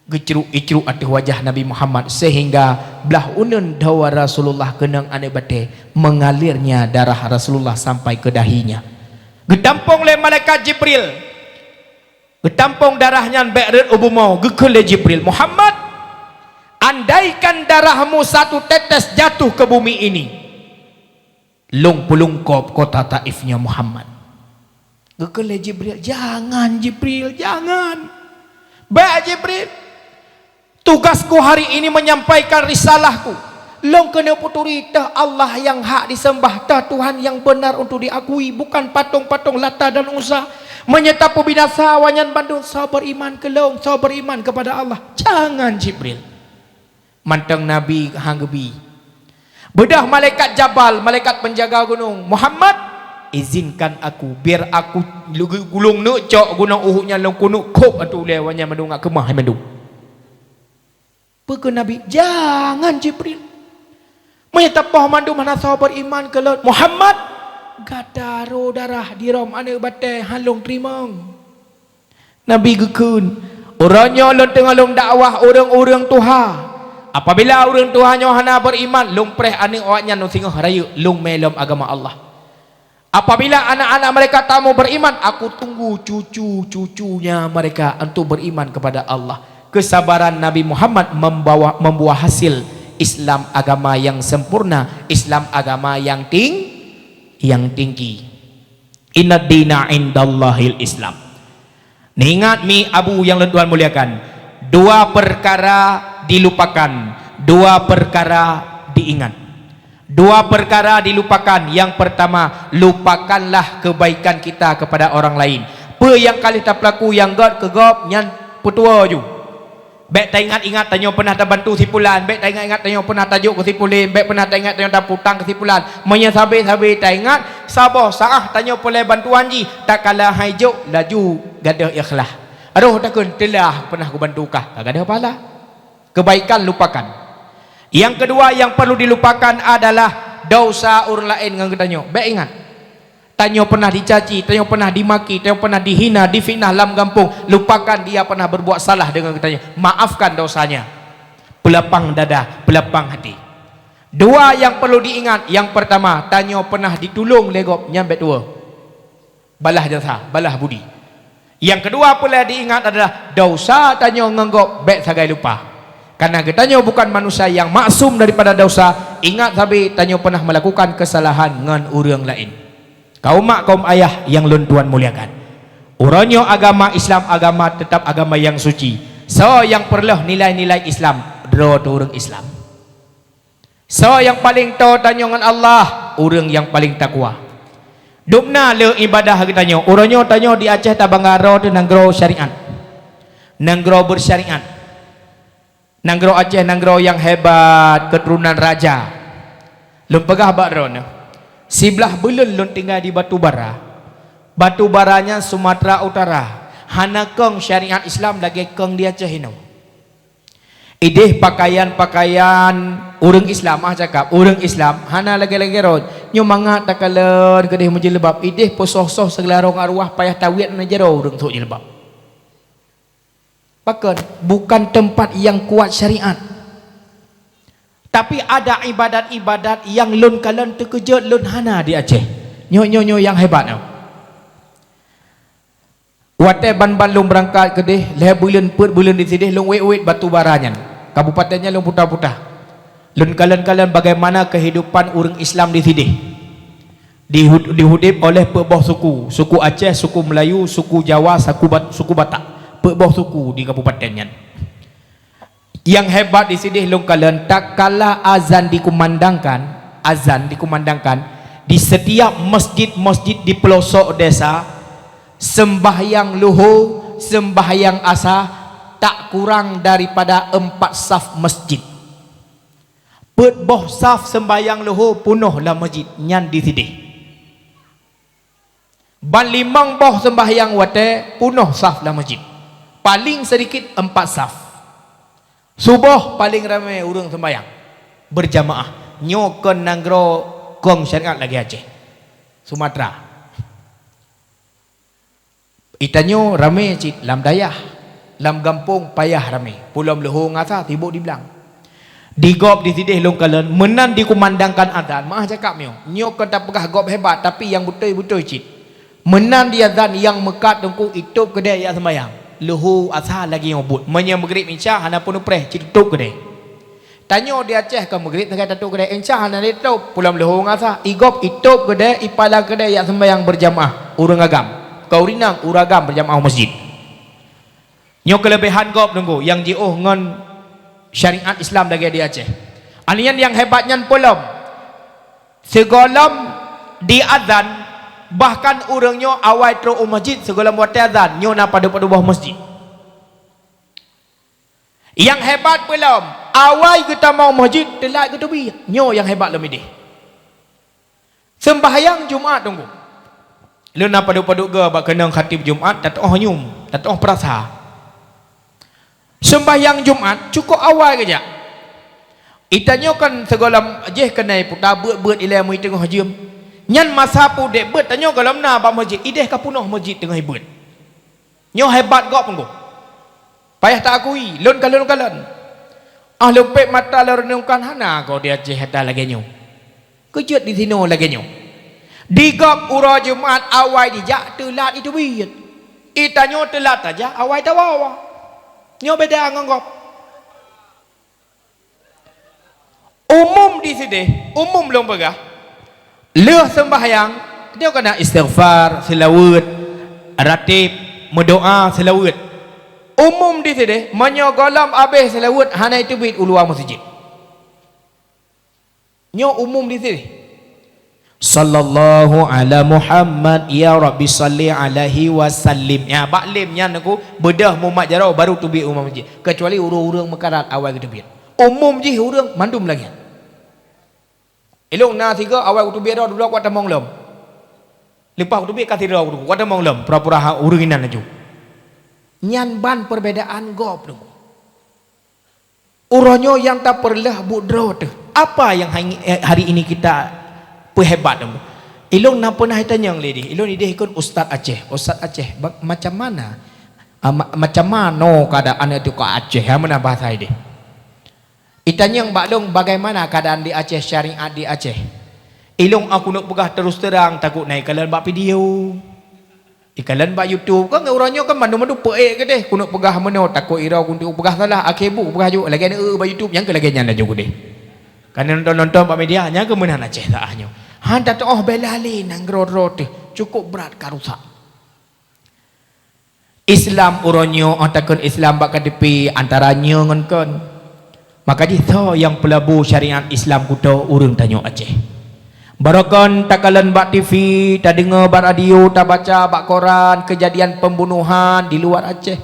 Gecruk-icruk atas wajah Nabi Muhammad sehingga belah unun dawa Rasulullah kenang ane bate mengalirnya darah Rasulullah sampai ke dahinya. Getampung le malaikat Jibril. Getampung darahnya be'rid ubumau gekele Jibril. Muhammad, andaikan darahmu satu tetes jatuh ke bumi ini, lung-pulungkop kota Taifnya Muhammad. Gekele Jibril, jangan Jibril, jangan. Baik Jibril, tugasku hari ini menyampaikan risalahku. Long kena puturita Allah yang hak disembah, Tuhan yang benar untuk diakui, bukan patung-patung Lata dan Uzza. Menyetap binasa wanyan bandung, sabar iman ke long, sabar iman kepada Allah. Jangan Jibril. Mantang Nabi hanggebi. Bedah malaikat Jabal, malaikat penjaga gunung. Muhammad, izinkan aku biar aku gulung nuk cok gunung Uhudnya long kunuk kop atu lewanya mandung kemah mandung. Peke Nabi, jangan Jibril. Menyetapah mandu mana sahabat iman ke laut. Muhammad, gadaro darah dirom ane batai halung terimang. Nabi gekun. Orangnya lon tengah long dakwah orang-orang Tuhan. Apabila orang Tuhannya hana beriman, long preh ane awaknya no singah rayu, long melom agama Allah. Apabila anak-anak mereka tak mau beriman, aku tunggu cucu-cucunya mereka untuk beriman kepada Allah. Kesabaran Nabi Muhammad membawa hasil Islam agama yang sempurna, Islam agama yang tinggi. Inna dina indallahil Islam. Ingat mi Abu yang Tuhan muliakan, dua perkara dilupakan, dua perkara diingat. Dua perkara dilupakan. Yang pertama, lupakanlah kebaikan kita kepada orang lain. Apa yang kali tak pelaku yang god ke gob nyan putua ju. Baik tak ingat tanya pernah tak bantu sipulan, baik tak ingat tanya pernah tajuk ke sipulin, baik pernah tak ingat tanya tak putang ke sipulan. Menyasabe-sabe tak ingat sabar saah tanya boleh bantuan ji, tak kalah haijuk laju gadah ikhlas. Aduh takun telah pernah aku bantu kah, tak ada pahala. Kebaikan lupakan. Yang kedua yang perlu dilupakan adalah dosa orang lain dengan tanya. Baik ingat. Tanya pernah dicaci, tanya pernah dimaki, tanya pernah dihina, difitnah dalam kampung, lupakan dia pernah berbuat salah dengan katanya, maafkan dosanya. Pelapang dada, pelapang hati. Dua yang perlu diingat. Yang pertama, tanya pernah ditolong legop nyambet dua, balah jasa, balah budi. Yang kedua pula diingat adalah dosa tanya nganggop baik sagai lupa. Karena katanya bukan manusia yang maksum daripada dosa. Ingat sabi tanya pernah melakukan kesalahan dengan orang lain. Kaum mak, kaum ayah yang lun tuan muliakan, urangnya agama Islam, agama tetap agama yang suci. So yang perlu nilai-nilai Islam, draw tu orang Islam. So yang paling tahu tanya dengan Allah, orang yang paling takwa. Dupna le ibadah katanya, urangnya tanya di Aceh Tabangaro tu nanggro syariat, nanggro bersyariat, nanggro Aceh, nanggro yang hebat, keturunan raja. Lum pegah bakron. Sebelah belun lun tinggal di Batu Bara. Batu Baranya Sumatera Utara. Hana keng syariat Islam lagi keng di Aceh ini. Ideh pakaian-pakaian orang Islam cakap, orang Islam hana lagi-lagi rod. Nyo mangat takalan kedih menjelebab. Ideh posoh-soh segelarong arwah payah tawid na jero orang tok jelebab. Bukan tempat yang kuat syariat. Tapi ada ibadat-ibadat yang lun kalian terkejut lun hana di Aceh. Nyo yang hebat tau. Wate ban-ban lun berangkat ke deh, leh bulan di sini lun wet Batu Baranya. Kabupatennya lun putah-putah. Lun kalian bagaimana kehidupan orang Islam di sini. Dihudip oleh pebah suku Aceh, suku Melayu, suku Jawa, suku Batak. Pebah suku di kabupatennya. Yang hebat di sini lung kalian, tak kala azan dikumandangkan di setiap masjid-masjid di pelosok desa, sembahyang luhur, sembahyang asar tak kurang daripada 4 saf masjid. Boh saf sembahyang luhur penuhlah masjid nyan di sini. Ban 5 boh sembahyang wate penuh saf lah masjid. Paling sedikit 4 saf. Subuh paling ramai orang sembahyang berjamaah. Nyo ke nanggro kong syariat lagi Aceh, Sumatera. Itanyo ramai cik lam dayah, lam gampung payah ramai. Pulau Leho ngasa tibuk di belang. Digop di tidih long kalen menan dikumandangkan azan. Maah cakap nyo ke tak pegah gop hebat tapi yang betul-betul cik. Menan di azan yang mekat tengku itup kedai yang sembahyang. Luhu asal lagi yang but menya maghrib insya hana pun upreh tutup kedai. Tanyo di Aceh ke maghrib tengah tutup kedai insya hana tutup pulang luhu ngasa igop itup kedai ipala kedai yang sembahyang berjamaah urang agam kau rinang uragam berjamaah masjid. Nyo kelebihan gop nunggu yang jioh ngon syariat Islam lagi di Aceh. Alian yang hebatnya pelom segolam di azan. Bahkan orangnya awal teruk masjid segala buat azan nyo nak pada bawah masjid. Yang hebat belum awal kita mau masjid telat kita bi nyo yang hebat lebih deh. Sembahyang Jumaat tunggu. Lu nak pada ke bak kena khatib Jumaat tak tahu nyum, tak tahu perasa. Sembahyang Jumaat cukup awal saja. Itanyo kan segala je kena putar buat ilai mu tengah hajim. Nyan masa pu dek bet tanyo kalau na ba masjid ideh ka punuh masjid tengah hibut. Nyo hebat gop penggo. Payah tak akui lon kalon. Ah lupek mata lornungkan hana kau dia je hata lagi nyo. Kejut di sino lagi nyo. Di gop ura Jumaat awal dijak telat itu biat. Itanyo telat aja awal tawawa. Nyo beda ngangop. Umum di sini, umum belum pegah. Leh sembahyang dia kena istighfar, selawat, ratib, mendoa, selawat. Umum di sini menyogolam habis selawat hana itu bit uluang masjid. Nyo umum di sini. Sallallahu ala Muhammad ya Rabbi salli alaihi wasallim. Ya baklim nya aku bedah Muhammad jarau baru tu bit umum masjid. Kecuali urang-urang mekarat awal gitu bit. Umum je urang mandum lagi. Elok na tiga awal tu bit dah dulu kuat tamong lem. Lepas tu bit kasih dah kuat tamong lem pura-pura uringan aju. Nyan ban perbedaan gop tu. Uronyo yang tak perlah budro tu. Apa yang hari ini kita hebat tu? Ilung nak pernah tanya yang lidi. Ilung dia ikut Ustaz Aceh. Ustaz Aceh, macam mana? Macam mana keadaan itu ke Aceh? Yang mana bahasa ini? Itanya yang bakdong bagaimana keadaan di Aceh, syariat di Aceh? Ilung aku nak pegah terus terang takut naik kalian buat video. Ikalan buat YouTube kan orangnya kan mandu-mandu peik ke deh. Aku nak pegah mana takut ira aku untuk pegah salah. Akibu pegah juga lagi ada buat YouTube yang ke lagi nyanda juga deh. Kan nonton-nonton buat media nya ke mana Aceh tak hanya. Handa tu oh belali nang rot cukup berat karusak. Islam uronyo takkan Islam bak kadepi antaranya ngan kon. Maka dia yang pelabu syariat Islam kuto urang tanyo Aceh. Barokan takalan bak TV, tak dengar bak radio, tak baca bak koran kejadian pembunuhan di luar Aceh.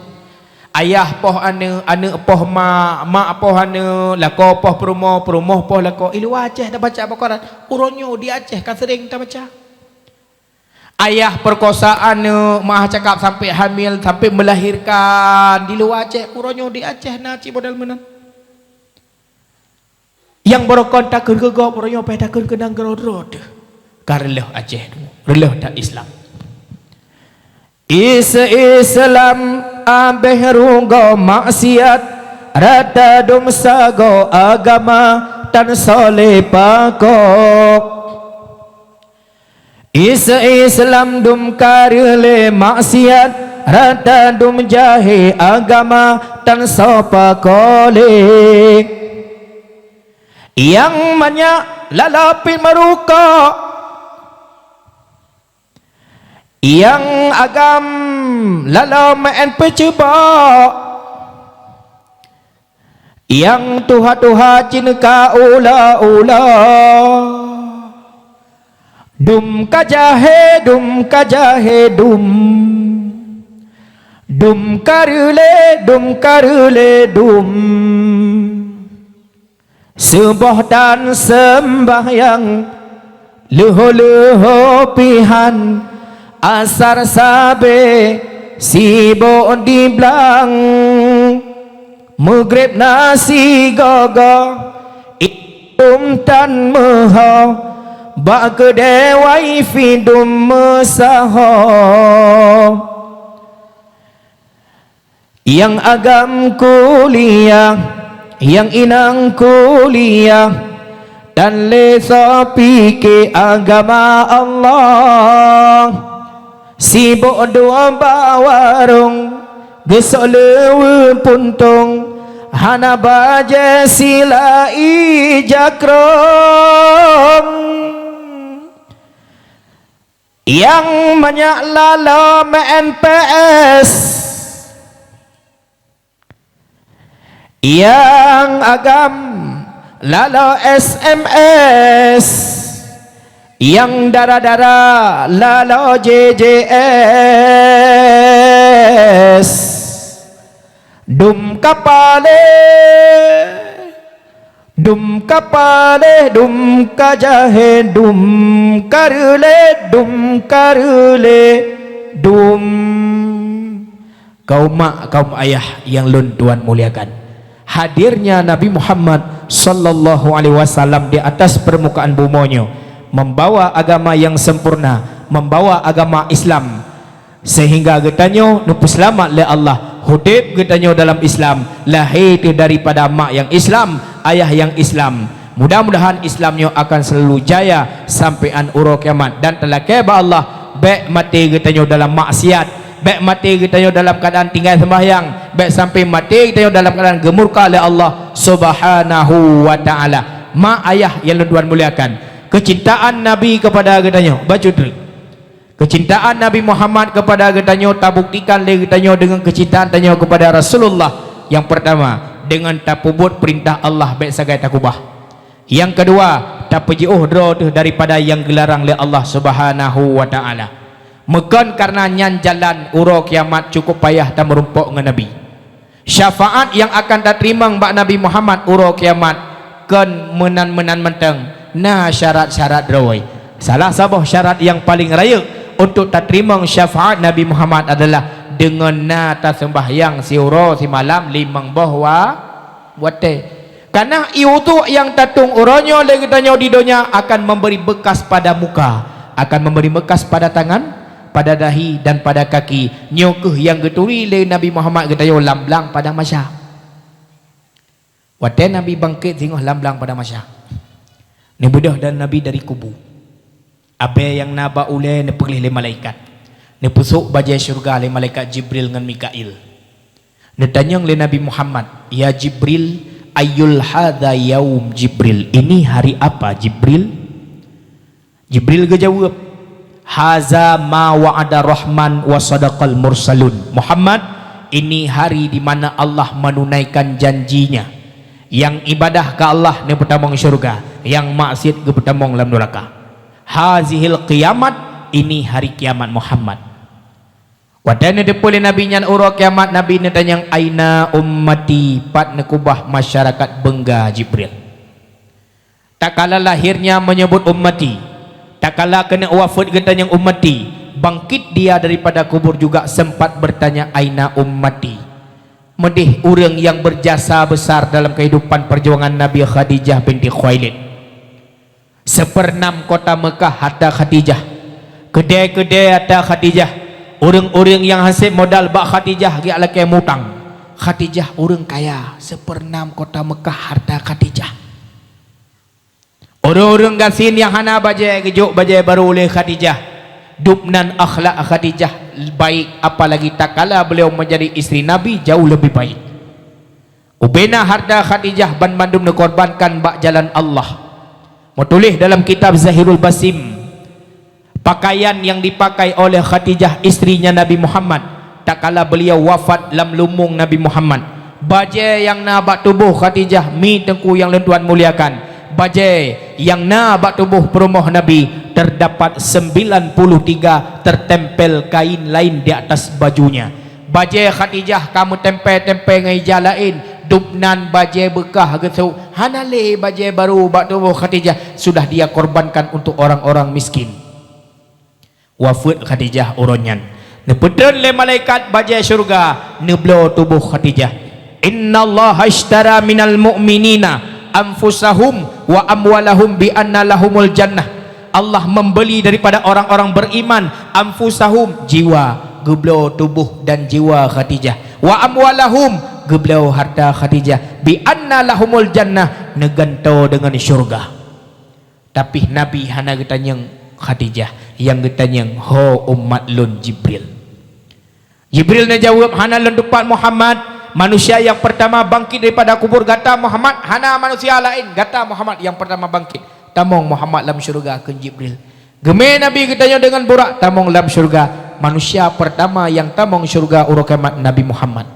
Ayah poh ane poh mak poh ane lako poh perumoh poh lako ilu Aceh tak baca bak koran. Uronyo di Aceh kan sering tak baca. Ayah perkosaan mah cakap sampai hamil sampai melahirkan di luar Aceh. Uronyo di Aceh naci modal menang. Yang berokon takun ke gop uronyo pe takun ke nang gerod. Karelo Aceh relo tak Islam. Islam abeh rungo maksiat rada dum sago agama tan soleh pakok. Islam dum karele maksiat rada dum jahe agama tan sopakole. Yang banyak lalapin merukak, yang agam lalau main pecebak, yang tuha-tuha cinka ula-ula, dum kajahe dum dum karule dum sembah dan sembahyang leho-leho pihan asar sabe sibuk di belang maghrib nasi gogo tan meho bak kedewai fidum mesaho yang agam kuliah yang inang kuliah dan lesa pikir agama Allah sibuk dua bawarung gesok lewe puntung hana baje sila ijakrom yang banyak lala MNPS yang agam lalau SMS yang darah-darah lalau JJS dum kapale dum kajahe dum karule kaum mak kaum ayah yang lun Tuhan muliakan. Hadirnya Nabi Muhammad sallallahu alaihi wasallam di atas permukaan bumonyo membawa agama yang sempurna, membawa agama Islam sehingga getanyo nupu selamat le Allah hudib getanyo dalam Islam lahir daripada mak yang Islam, ayah yang Islam. Mudah-mudahan Islamnya akan selalu jaya sampai an uro kiamat dan telah keba Allah baik mati getanyo dalam maksiat, baik mati kita dalam keadaan tinggal sembahyang, baik sampai mati kita dalam keadaan gemurka oleh Allah Subhanahu wa taala. Mak ayah yang Tuhan muliakan, kecintaan Nabi kepada kita baca terus. Kecintaan Nabi Muhammad kepada kita tabuktikan le kita dengan kecintaan tanya kepada Rasulullah. Yang pertama dengan tapubut perintah Allah baik sagai takubah. Yang kedua tapejuh daripada yang gelarang oleh Allah Subhanahu wa taala. Mekan karena nyan jalan uro kiamat cukup payah tak merumpuk dengan Nabi. Syafaat yang akan tak terima mbak Nabi Muhammad uro kiamat kan menan menteng. Nah syarat-syarat rawai. Salah satu syarat yang paling raya untuk tak terima syafaat Nabi Muhammad adalah dengan nata sembahyang si uro si malam limang bahwa wate. Karena itu yang tatung uronyo lagi tanyo di dunia akan memberi bekas pada muka. akan memberi bekas pada tangan, pada dahi dan pada kaki. Nyokeh yang geturi le Nabi Muhammad getayo lamblang pada masyarakat. Waktu Nabi bangkit tengok lamblang pada masyarakat. Ni bedah dan Nabi dari kubur. Abe yang naba ule ne pergi le malaikat. Ne pusuk bajai syurga le malaikat Jibril dengan Mikail. Ne tanya le Nabi Muhammad, "Ya Jibril, ayyul hadza yaum Jibril?" Ini hari apa Jibril? Jibril jawab, "Haza ma wa'ada Rahman wa sadaqal mursalun." Muhammad, ini hari di mana Allah menunaikan janjinya. Yang ibadah ke Allah ne bertambang syurga, yang maksiat ke bertambang dalam neraka. Hazihil kiamat, ini hari kiamat Muhammad. Wadana depole Nabi nyan uro kiamat, Nabi ne tanyang aina ummati, pat nekubah masyarakat bengga Jibril. Tak kala lahirnya menyebut ummati, tak kala kena wafat getanyang ummati, bangkit dia daripada kubur juga sempat bertanya aina ummati. Medih orang yang berjasa besar dalam kehidupan perjuangan Nabi Khadijah binti Khuwailid. Seperenam kota Mekah harta Khadijah, kedai-kedai harta Khadijah, orang-orang yang hasil modal bak Khadijah dia laki mutang. Khadijah orang kaya, seperenam kota Mekah harta Khadijah. Orang-orang gasin yang hana bajai gejuk bajai baru oleh Khadijah. Dubnan akhlak Khadijah baik, apalagi tak kala beliau menjadi isteri Nabi jauh lebih baik. Ubena harta Khadijah bandum dikorbankan bak jalan Allah. Mau tulis dalam kitab Zahirul Basim, pakaian yang dipakai oleh Khadijah istrinya Nabi Muhammad tak kala beliau wafat dalam lumung Nabi Muhammad. Bajai yang na bak tubuh Khadijah mi tengku yang lentuan muliakan, bajai yang na bak tubuh perumah Nabi terdapat 93 tertempel kain lain di atas bajunya. Bajai Khadijah kamu tempel-tempel ngai jalain, dubnan bajai bekah gitu. Hanale bajai baru bak tubuh Khadijah sudah dia korbankan untuk orang-orang miskin. Wafat Khadijah uronyan. Nepeden le malaikat bajai syurga neblo tubuh Khadijah. Innallaha ishtara minal mu'minina anfusahum wa amwalahum bi anna lahumul jannah. Allah membeli daripada orang-orang beriman anfusahum, jiwa, geblo tubuh dan jiwa Khadijah, wa amwalahum, geblo harta Khadijah, bi anna lahumul jannah, neganto dengan syurga. Tapi Nabi hana getanyang Khadijah, yang getanyang ho umat lun Jibril. Jibril ne jawab hana lun depan Muhammad, manusia yang pertama bangkit daripada kubur gata Muhammad, hana manusia lain gata Muhammad yang pertama bangkit. Tamong Muhammad dalam syurga ke Jibril. Geme Nabi kitanya dengan burak tamong dalam syurga. Manusia pertama yang tamong syurga urokamat Nabi Muhammad.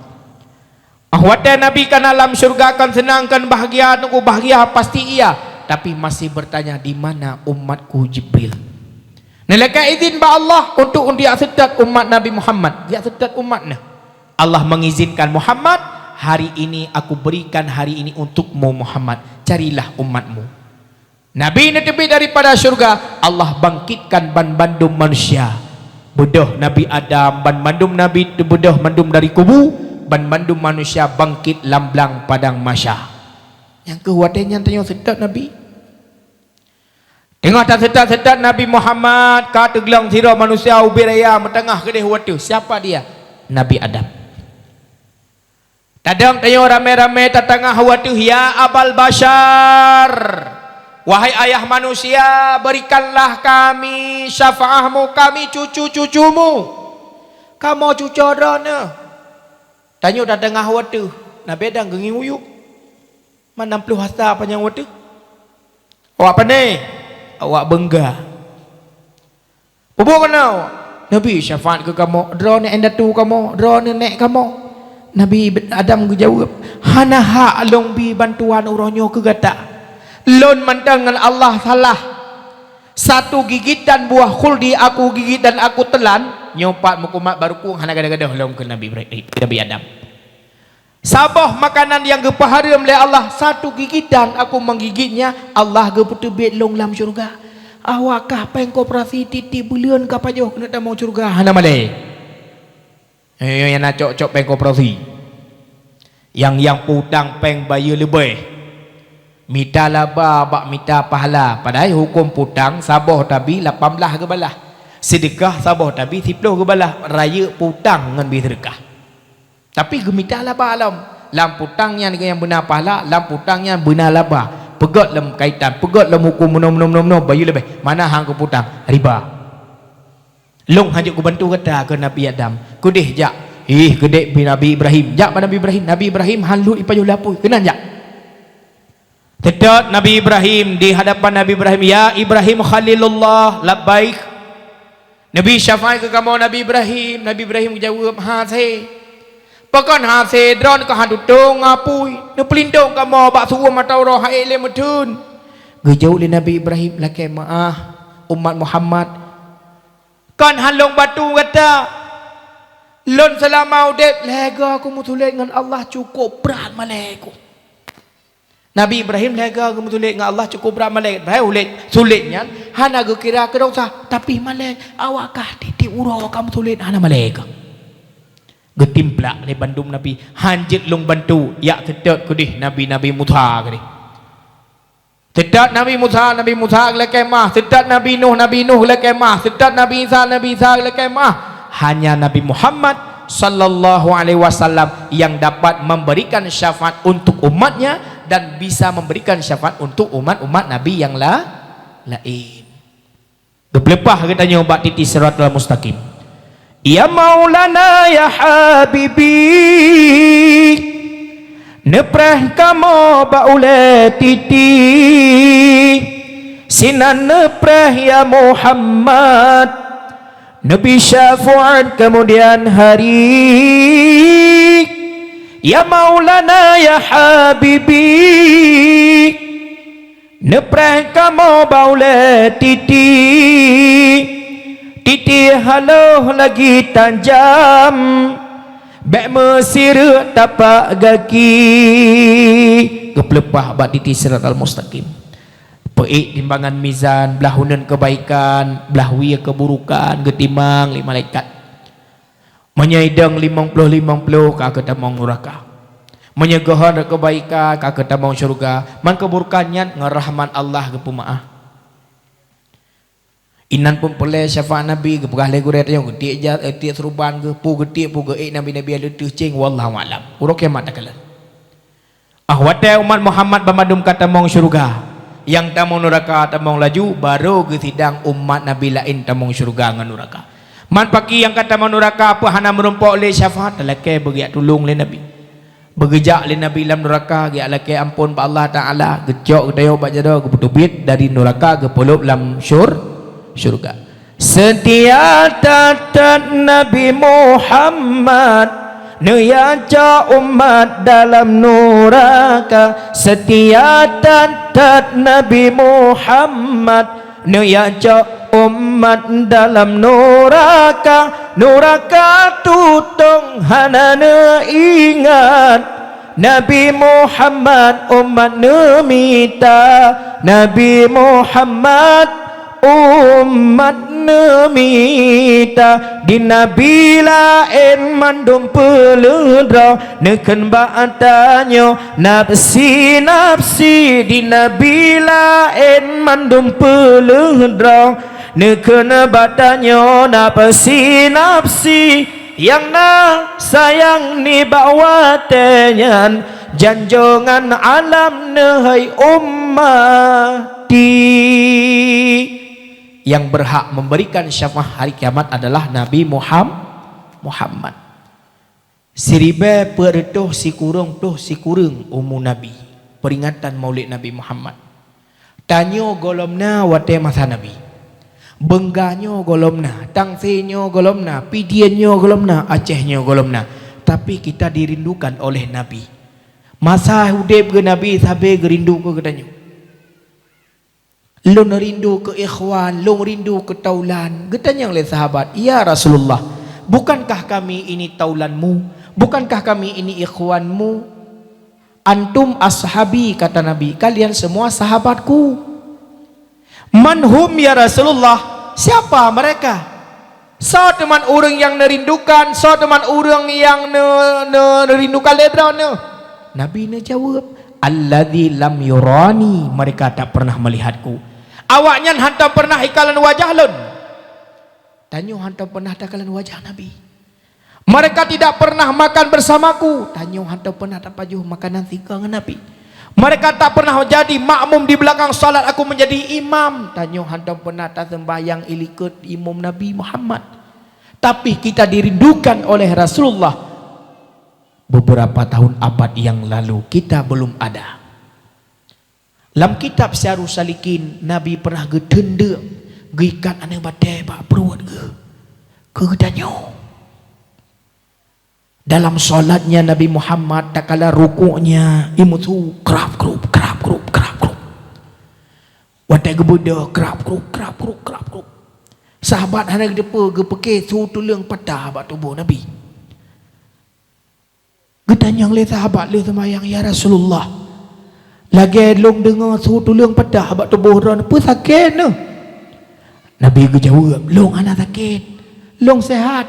Ahwata Nabi kan dalam syurga akan senangkan bahagia, tunggu bahagia pasti iya. Tapi masih bertanya di mana umatku Jibril. Nelaka izin ba Allah untuk dia sedat umat Nabi Muhammad. Dia sedat umatnya. Allah mengizinkan Muhammad, hari ini aku berikan hari ini untukmu Muhammad. Carilah umatmu. Nabi ini tepi daripada syurga, Allah bangkitkan bandum manusia. Bedah Nabi Adam, bandum Nabi bedah bandum dari kubu, bandum manusia bangkit lamblang padang mahsyar. Yang kewatannya tanya sedat Nabi. Tengok tak sedat Nabi Muhammad kata gelang sirah manusia ubiraya metengah kedih waktu. Siapa dia? Nabi Adam. Tadang tanya ramai-ramai tetangah waktu, ya Abal Bashar, wahai ayah manusia, berikanlah kami syafaahmu, kami cucu-cucumu. Kamu cucu adana. Tanya dah tengah waktu. Nabi Adam gengi uyuk. Mana 60 hasta panjang waktu. Awak apa ni? Awak bengga. Apa kena? Nabi syafaat ke kamu? Dra ni anda tu kamu? Dra ni nek kamu? Nabi Adam jawab, hana hak long bi bantuan uronyo ke gata. Lon mendengar Allah salah. Satu gigitan buah khuldi aku gigit dan aku telan, nyopat mukumat baru ku hana gada-gada long ke Nabi Adam. Sabah makanan yang gepaharam oleh Allah, satu gigitan aku menggigitnya, Allah geputebet long lam syurga. Awakah peng koperasi titi bulian ka pajoh kena tamau syurga hana malai. Yang nak cok peng koperasi. Yang putang peng bayu lebih. Mita laba bak mita pahala. Padahal hukum putang sabah tabi 18 ke balah. Sedekah sabah tabi 10 ke balah. Raya putang dengan bi sedekah. Tapi gemita laba alam. Lam putangnya dengan yang benar pahala, lam putangnya benar laba. Pegat lam kaitan, pegat lam hukum menum bayu lebih. Mana hang ke putang? Riba. Long hanya ku bantu kata ke Nabi Adam. Kudih jak. Kedek bi Nabi Ibrahim. Jak pada Nabi Ibrahim. Nabi Ibrahim halut ipayuh lapui. Kenan jak. Tedat Nabi Ibrahim di hadapan Nabi Ibrahim. Ya Ibrahim Khalilullah, labbaik. Nabi syafaat ke kamu Nabi Ibrahim. Nabi Ibrahim jawab, ha saya. Pakan ha sedron ka hadutung ngapui. Ne pelindung ka mo bak suruh mata roh haile mutun. Gejau le Nabi Ibrahim lake maah umat Muhammad. Kan halong batu kata. Lon selama udep lega aku mutulit dengan Allah cukup berat malaiku. Nabi Ibrahim lega aku mutulit dengan Allah cukup berat malaiku. Bae ulit sulitnya hana ge kira ke dosa tapi malaik awakah titik urau kamu tulit hana malaika. Getimplak le bandum Nabi hanjit long bantu ya tedat kudih Nabi Musa kadi. Tedat Nabi Musa le kemah, tedat Nabi Nuh le kemah, tedat Nabi Isa le kemah. Hanya Nabi Muhammad sallallahu alaihi wasallam yang dapat memberikan syafaat untuk umatnya dan bisa memberikan syafaat untuk umat-umat Nabi yang lain. Gepelepah katanya bak titi siratal mustaqim. Ya Maulana ya Habibi nepreh kamu baule titi sinan nepreh ya Muhammad Nabi syafaat kemudian hari. Ya Maulana ya Habibi nepreh kamu baule titi titi haluh lagi tajam bek mesir tapak gaki gepelepah bak titi siratal mustaqim. Peik timbangan mizan belah hunan kebaikan belah wiya keburukan getimang li malaikat menyaidang 50 ka ketamong neraka menyegahan kebaikan ka ketamong syurga man keburukannya ngerahman Allah ke pemaah. Inan pun pelai syafaat Nabi ke pegah legu reta yang getik jat getik seruban ke pu getik pu geik Nabi ada cing wallahu alam urang kiamat takalan. Ahwate umat Muhammad bamadum kata mong syurga yang tamong neraka tamong laju baru ke sidang umat Nabi lain tamong syurga ngan neraka. Man paki yang kata mong neraka apa hana merumpok le syafaat lake bagi tolong le Nabi. Begejak le Nabi lam neraka gi lake ampun ba Allah taala gejok dayo ba jado ke putubit dari neraka ke pulup lam syurga. Setia tatat Nabi Muhammad neyaja umat dalam neraka. Setia tatat Nabi Muhammad neyaja umat dalam neraka. Neraka tutung hana ingat Nabi Muhammad umat nemita. Nabi Muhammad umat nemita di Nabi lain mandum peludra neken ba'atanyo nafsi di Nabi lain mandum peludra neken batanyo nafsi yang sayang ni bawatenyan janjongan alam nehai ummati. Yang berhak memberikan syafaat hari kiamat adalah Nabi Muhammad. Siribe pertuh si kurung umu Nabi. Peringatan Maulid Nabi Muhammad. Tanyo golomna wate masa Nabi. Bengganyo golomna, tangsinyo golomna, pidianyo golomna, Acehnya golomna. Tapi kita dirindukan oleh Nabi. Masa hudib ke Nabi sampai gerindu ke katanya. Long rindu ke ikhwan, long rindu ke taulan. Getanya oleh sahabat, ya Rasulullah, bukankah kami ini taulanmu? Bukankah kami ini ikhwanmu? Antum ashabi, kata Nabi, kalian semua sahabatku. Manhum ya Rasulullah, siapa mereka? So teman orang yang nerindukan, so teman orang yang nerindukan lebrana. Nabi ne jawab, alladzi lam yurani, mereka tak pernah melihatku. Awaknya hantar pernah ikalan wajah lun. Tanya hantar pernah takalan wajah Nabi. Mereka tidak pernah makan bersamaku. Tanya hantar pernah tak pajuh makanan tika dengan Nabi. Mereka tak pernah jadi makmum di belakang salat aku menjadi imam. Tanya hantar pernah tak sembahyang ilikut imam Nabi Muhammad. Tapi kita dirindukan oleh Rasulullah. Beberapa tahun abad yang lalu kita belum ada. Dalam kitab Syarul Salikin, Nabi pernah getenda gikat ane badai bak peruat ke gedanyo. Dalam solatnya Nabi Muhammad tak kala rukuknya imutu kerap kerup. Watai gebuda kerap kerup. Sahabat hana gedepa gepeke su tulung patah bak tubuh Nabi. Gedanyang le sahabat le semayang ya Rasulullah. Lagi long dengar su tulung patah bak tubuh ron apa sakit ne? Nabi jawab, long ana sakit, long sehat.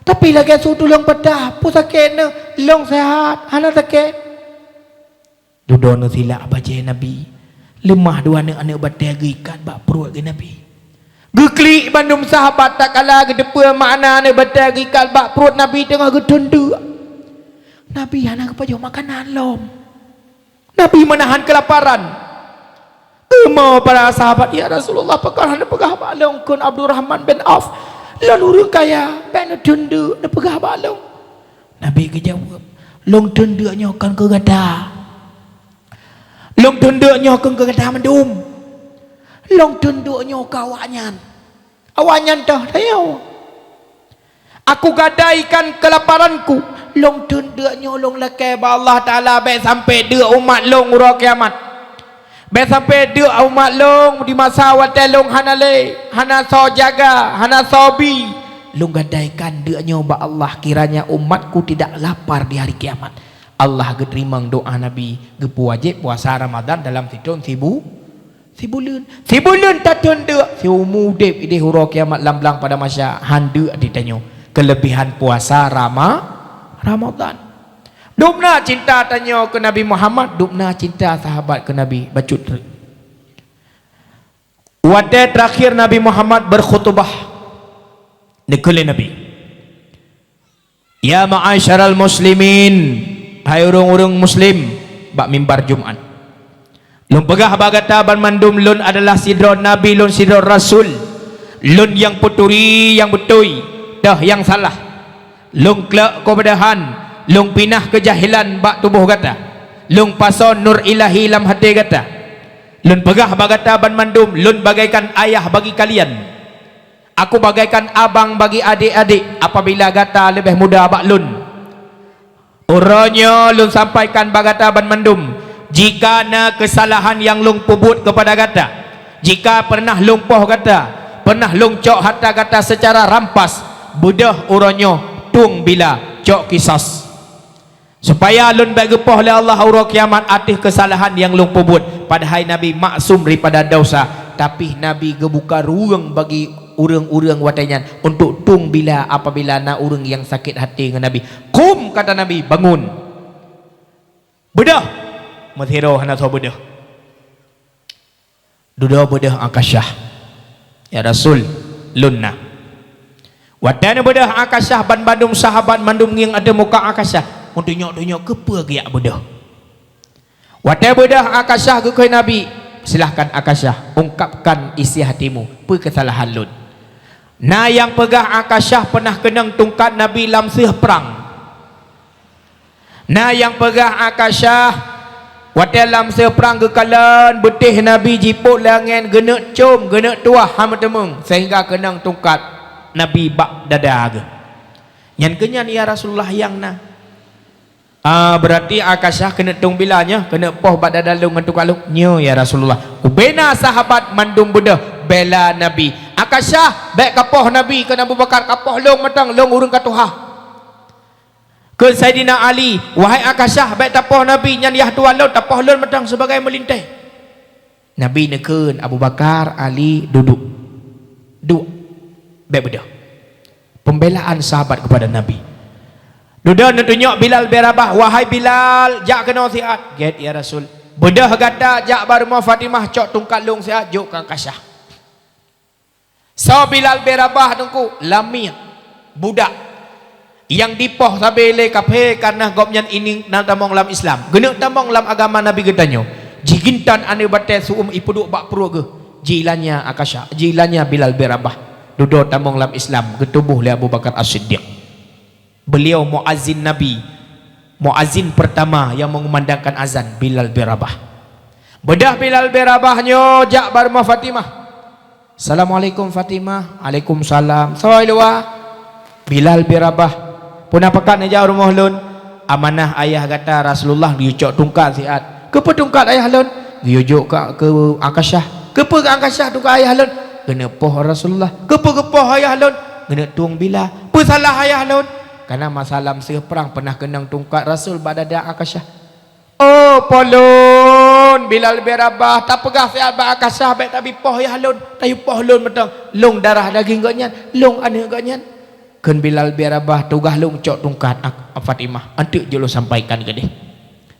Tapi lagi su tulung patah, pu sakit ne, long sehat, ana sakit. Duduk sila baca Nabi. Lemah dua anak batai gikat bak perut ke Nabi. Geklik bandum sahabat tak kala gedepa makna anak batai gikat bak perut Nabi tengah gedenda. Nabi anak kepajuh makanan lom. Nabi menahan kelaparan. Kema para sahabat, ya Rasulullah pekal hana pegah balong kun Abdurrahman bin Auf. Lalu kaya ben denda na pegah balong. Nabi kejawab, long denda nyokan ke gada. Long denda nyokan ke gada mendum. Long denda nyoka awanyan. Awanyan dah tayo. Aku gadaikan kelaparanku. Long denda nyolong lakai ba Allah Taala baik sampai dia umat long ura kiamat. Baik sampai dia umat long di masa watai long hanale, hana so jaga, hana sobi. Long gadaikan dia nyoba Allah kiranya umatku tidak lapar di hari kiamat. Allah geterimang doa Nabi, gepu wajib puasa Ramadan dalam tidun Sibulun tak tunda. Si umudip ide hura kiamat lamblang pada masa handu ditanyo. Kelebihan puasa Ramadan. Dupna cinta tanya ke Nabi Muhammad, dupna cinta sahabat ke Nabi bacut. Wadai terakhir Nabi Muhammad berkhutbah nekele Nabi. Ya ma'asyaral muslimin, hai urung-urung muslim bak mimbar Jumat. Lun pegah bagata ban mandum lun adalah sidron Nabi, lun sidron Rasul. Lun yang puturi, yang betul, dah yang salah. Lun kelak kebedahan. Long pinah kejahilan bak tubuh kata. Long pason nur ilahi lam hati kata. Lun pegah bagata ban mandum. Lun bagaikan ayah bagi kalian. Aku bagaikan abang bagi adik-adik. Apabila gata lebih muda bak lun. Uranya lun sampaikan bagata ban mandum. Jika na kesalahan yang lung pubut kepada gata. Jika pernah lung poh gata. Pernah lung cok harta gata secara rampas. Budah uranya tung bila cok kisas. Supaya lun baik gepoh oleh Allah aura kiamat atis kesalahan yang lung pubut. Padahal Nabi maksum daripada dosa, tapi Nabi gebuka ruang bagi urang-urang watanya untuk tung bila apabila na urang yang sakit hati dengan Nabi. Kum kata Nabi, bangun. Bedah. Mathiro hana tho bedah. Duda bedah akasyah. Ya Rasul lunna. Wadana bedah akasyah ban bandung sahabat mandum yang ada muka akasyah. Untuk nyok-nyok kepa giak bedah. Wadai bedah akasyah ke Nabi. Silahkan akasyah, ungkapkan isi hatimu. Apa kesalahan lun? Na yang pegah akasyah pernah kenang tungkat Nabi lam sih perang. Na yang pegah akasyah wadai lam sih perang kekalan betih Nabi jipuk langan genek com, genek tuah hama temeng. Sehingga kenang tungkat Nabi bak dada. Yang kenyan ya Rasulullah yang na. Berarti akasyah kena tung bilanya, kena poh bak dadalung dengan tukalung nyo ya Rasulullah. Ubena sahabat mandum bedah bela Nabi. Akasyah baik kapoh Nabi ke Abu Bakar kapoh long matang long urung katuha. Ke Saidina Ali, wahai akasyah baik tapoh Nabi nyan yah tuan long tapoh long matang sebagai melintai. Nabi neken Abu Bakar, Ali duduk. Baik bedah. Pembelaan sahabat kepada Nabi. Duda nak tunjuk Bilal bin Rabah, wahai Bilal, jak kena siat. Get ya Rasul. Bedah gada jak baru mau Fatimah cok tungkat long siat juk ke Kasyah. So Bilal bin Rabah tungku lamia budak yang dipoh sabele kape karena gopnya ini nang tamong lam Islam. Genek tamong lam agama Nabi getanyo. Jigintan ane bate suum ipuduk bak pro ge. Jilannya Akasha, jilannya Bilal bin Rabah. Duda tamong lam Islam getubuh le Abu Bakar As-Siddiq. Beliau muazzin Nabi, muazzin pertama yang mengumandangkan azan Bilal bin Rabah. Bedah Bilal bin Rabahnya jak barma Fatimah. Assalamualaikum Fatimah. Waalaikumsalam. Soilwa Bilal bin Rabah. Pun apakan aja rumah lun. Amanah ayah kata Rasulullah diucok tungkat siat. Kepa tungkat ayah lun? Diujuk ke Akasyah. Kepa ke Akasyah tungkat ayah lun? Kena poh Rasulullah. Kepa poh ayah lun? Kena tuang Bilal. Apa salah ayah lun? Karena masalah Mesir perang pernah kenang tungkat Rasul badada Akasyah. Oh polon Bilal bin Rabah tak pegah siat ba Akasyah baik tapi poh ya lun. Tayu poh lun betang. Long darah daging gonyan, long ane gonyan. Ken Bilal bin Rabah tugah long cok tungkat Fatimah. Antuk je lo sampaikan ke dia.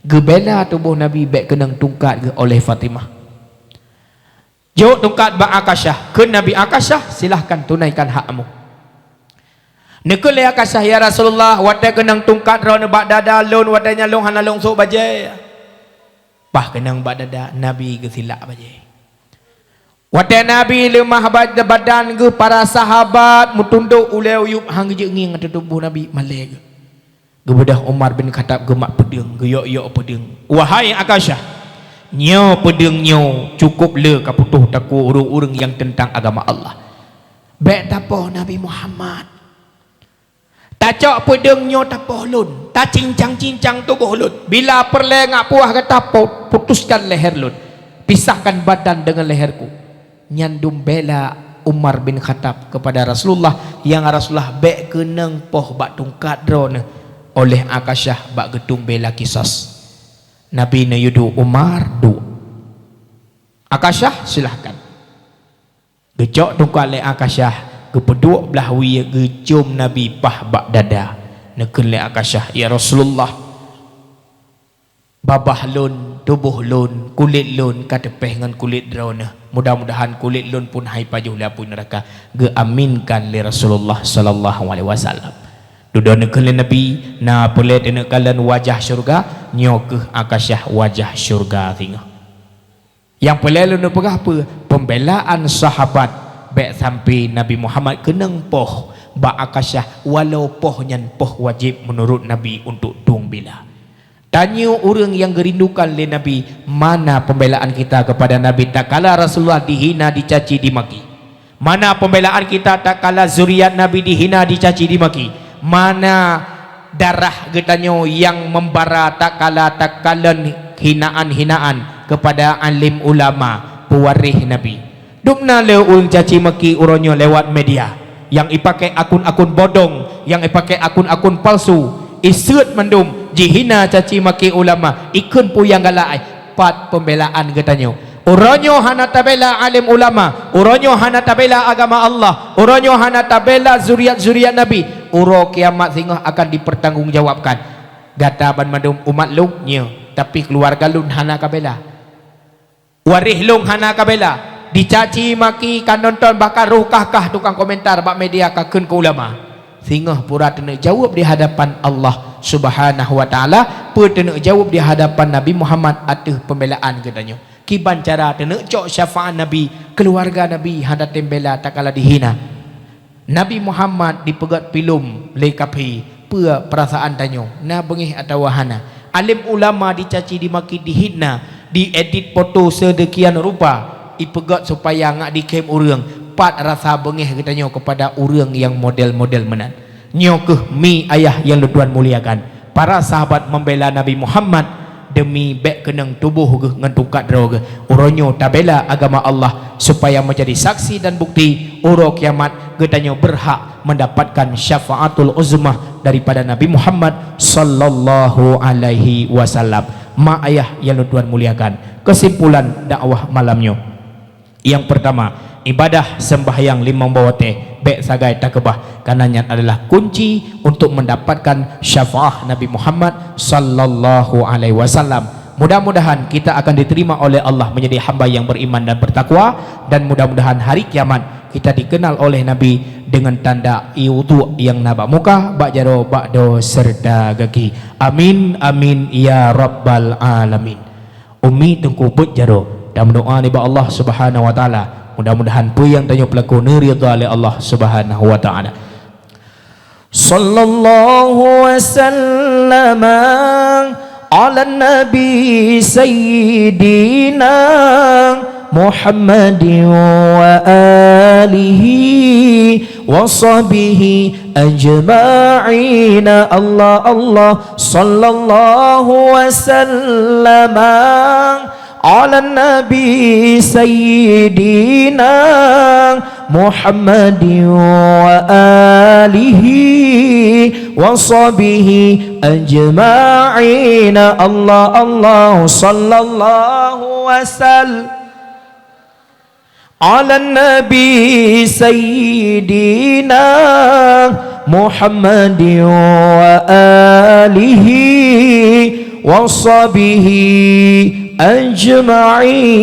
Gebela tubuh Nabi baik kenang tungkat ke oleh Fatimah. Jok tungkat ba Akasyah. Ken Nabi Akasyah silahkan tunaikan hakmu. Nekul ya Akasyah ya Rasulullah wadah kenang tungkat ron bak dada lon wadahnya long hana long sok bajai. Pah kenang bak dada Nabi ke silap bajai. Wadah Nabi lemah badan ke para sahabat mutunduk uleu yup hang je nging ada tubuh Nabi malai ke. Gebedah Umar bin Khattab gemak pedeng ge yok pedeng. Wahai Akasyah, nyo pedeng nyo cukup le kaputuh taku urang-urang yang tentang agama Allah. Baik tapoh Nabi Muhammad. Tak cok pedengnya tapoh lun, tak cincang-cincang tubuh lun. Bila perlengak puah kata putuskan leher lun, pisahkan badan dengan leherku. Nyandum bela Umar bin Khattab kepada Rasulullah yang Rasulullah bek keneng poh bak tungkat drone oleh Akasyah bak gedung bela kisas. Nabi na yudu Umar du. Akasyah silahkan. Gecok tungkat le Akasyah. Kepeduk belah wi gejum Nabi pah bak dada nekele Akasyah ya Rasulullah babah lun tubuh lun kulit lun katepeh dengan kulit drone mudah-mudahan kulit lun pun hai pajuh la pun neraka ge aminkan li Rasulullah sallallahu alaihi wasallam duda nekele Nabi na pelet ene kalan wajah syurga nyok Akasyah wajah syurga tengah yang pelet lun pegah apa pembelaan sahabat baik sampai Nabi Muhammad kenang poh ba Akasyah walau poh nyan poh wajib menurut Nabi untuk tung bila. Tanya orang yang gerindukan oleh Nabi, mana pembelaan kita kepada Nabi tak kala Rasulullah dihina, dicaci, dimaki? Mana pembelaan kita tak kala zuriat Nabi dihina, dicaci, dimaki? Mana darah getanyo yang membara tak kala hinaan-hinaan kepada alim ulama pewaris Nabi? Dumna le ulun caci maki uronyo lewat media yang ipakai akun-akun bodong, yang ipakai akun-akun palsu, isut mendum jihina caci maki ulama ikun pu yang galai pat pembelaan getanyo uronyo hana tabela alim ulama, uronyo hana tabela agama Allah, uronyo hana tabela zuriat-zuriat Nabi. Uro kiamat singgoh akan dipertanggungjawabkan. Gata ban madum umat lung nyo tapi keluarga lun hana kabela, warih lung hana kabela, dicaci maki kan nonton bakal rukah-kah tukang komentar bak media kakun ke ulama sehingga pura tenek jawab di hadapan Allah subhanahu wa ta'ala pura tenek jawab di hadapan Nabi Muhammad atas pembelaan katanya kiban cara tenek cok syafaat Nabi keluarga Nabi hada tembela tak kala dihina Nabi Muhammad dipegat pilum lekapi pura perasaan tanyo na bengih atau wahana alim ulama dicaci dimaki dihina diedit foto sedekian rupa ipegat supaya ngak dikem urang pat rasa bengih katanya kepada urang yang model-model menan nyokeh mi ayah yang Tuhan muliakan para sahabat membela Nabi Muhammad demi bek kenang tubuh ke ngentukat droga uronyo tabela agama Allah supaya menjadi saksi dan bukti uro kiamat katanya berhak mendapatkan syafaatul uzmah daripada Nabi Muhammad sallallahu alaihi wasallam. Ma ayah yang Tuhan muliakan, kesimpulan dakwah malamnya yang pertama, ibadah sembahyang limang bawate baik sagai takbah karenanya adalah kunci untuk mendapatkan syafaat Nabi Muhammad sallallahu alaihi wasallam. Mudah-mudahan kita akan diterima oleh Allah menjadi hamba yang beriman dan bertakwa, dan mudah-mudahan hari kiamat kita dikenal oleh Nabi dengan tanda wudu yang nabak muka, bak jaro, bak do serta gaki. Amin amin ya rabbal alamin. Umi tengku but jaro dan berdoa ni ba Allah Subhanahu wa taala. Mudah-mudahan pu yang tanya pelaku ridha oleh Allah Subhanahu wa taala. Sallallahu wasallam ala nabi sayyidina Muhammadin wa alihi wa sahbihi ajma'in. Allah Allah sallallahu wasallam ala nabi sayyidina Muhammadin wa alihi wa sahbihi ajma'in. Allah Allah sallallahu wasallam ala nabi sayyidina Muhammadin wa alihi wa sahbihi ajma'in.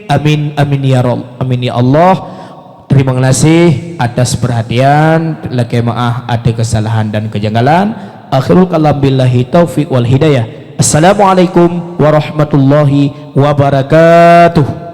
Amin amin ya Rabb. Amin ya Allah. Terima kasih atas perhatian. Laki maaf ada kesalahan dan kejanggalan. Akhirul kalam billahi taufiq wal hidayah. Assalamualaikum warahmatullahi wabarakatuh.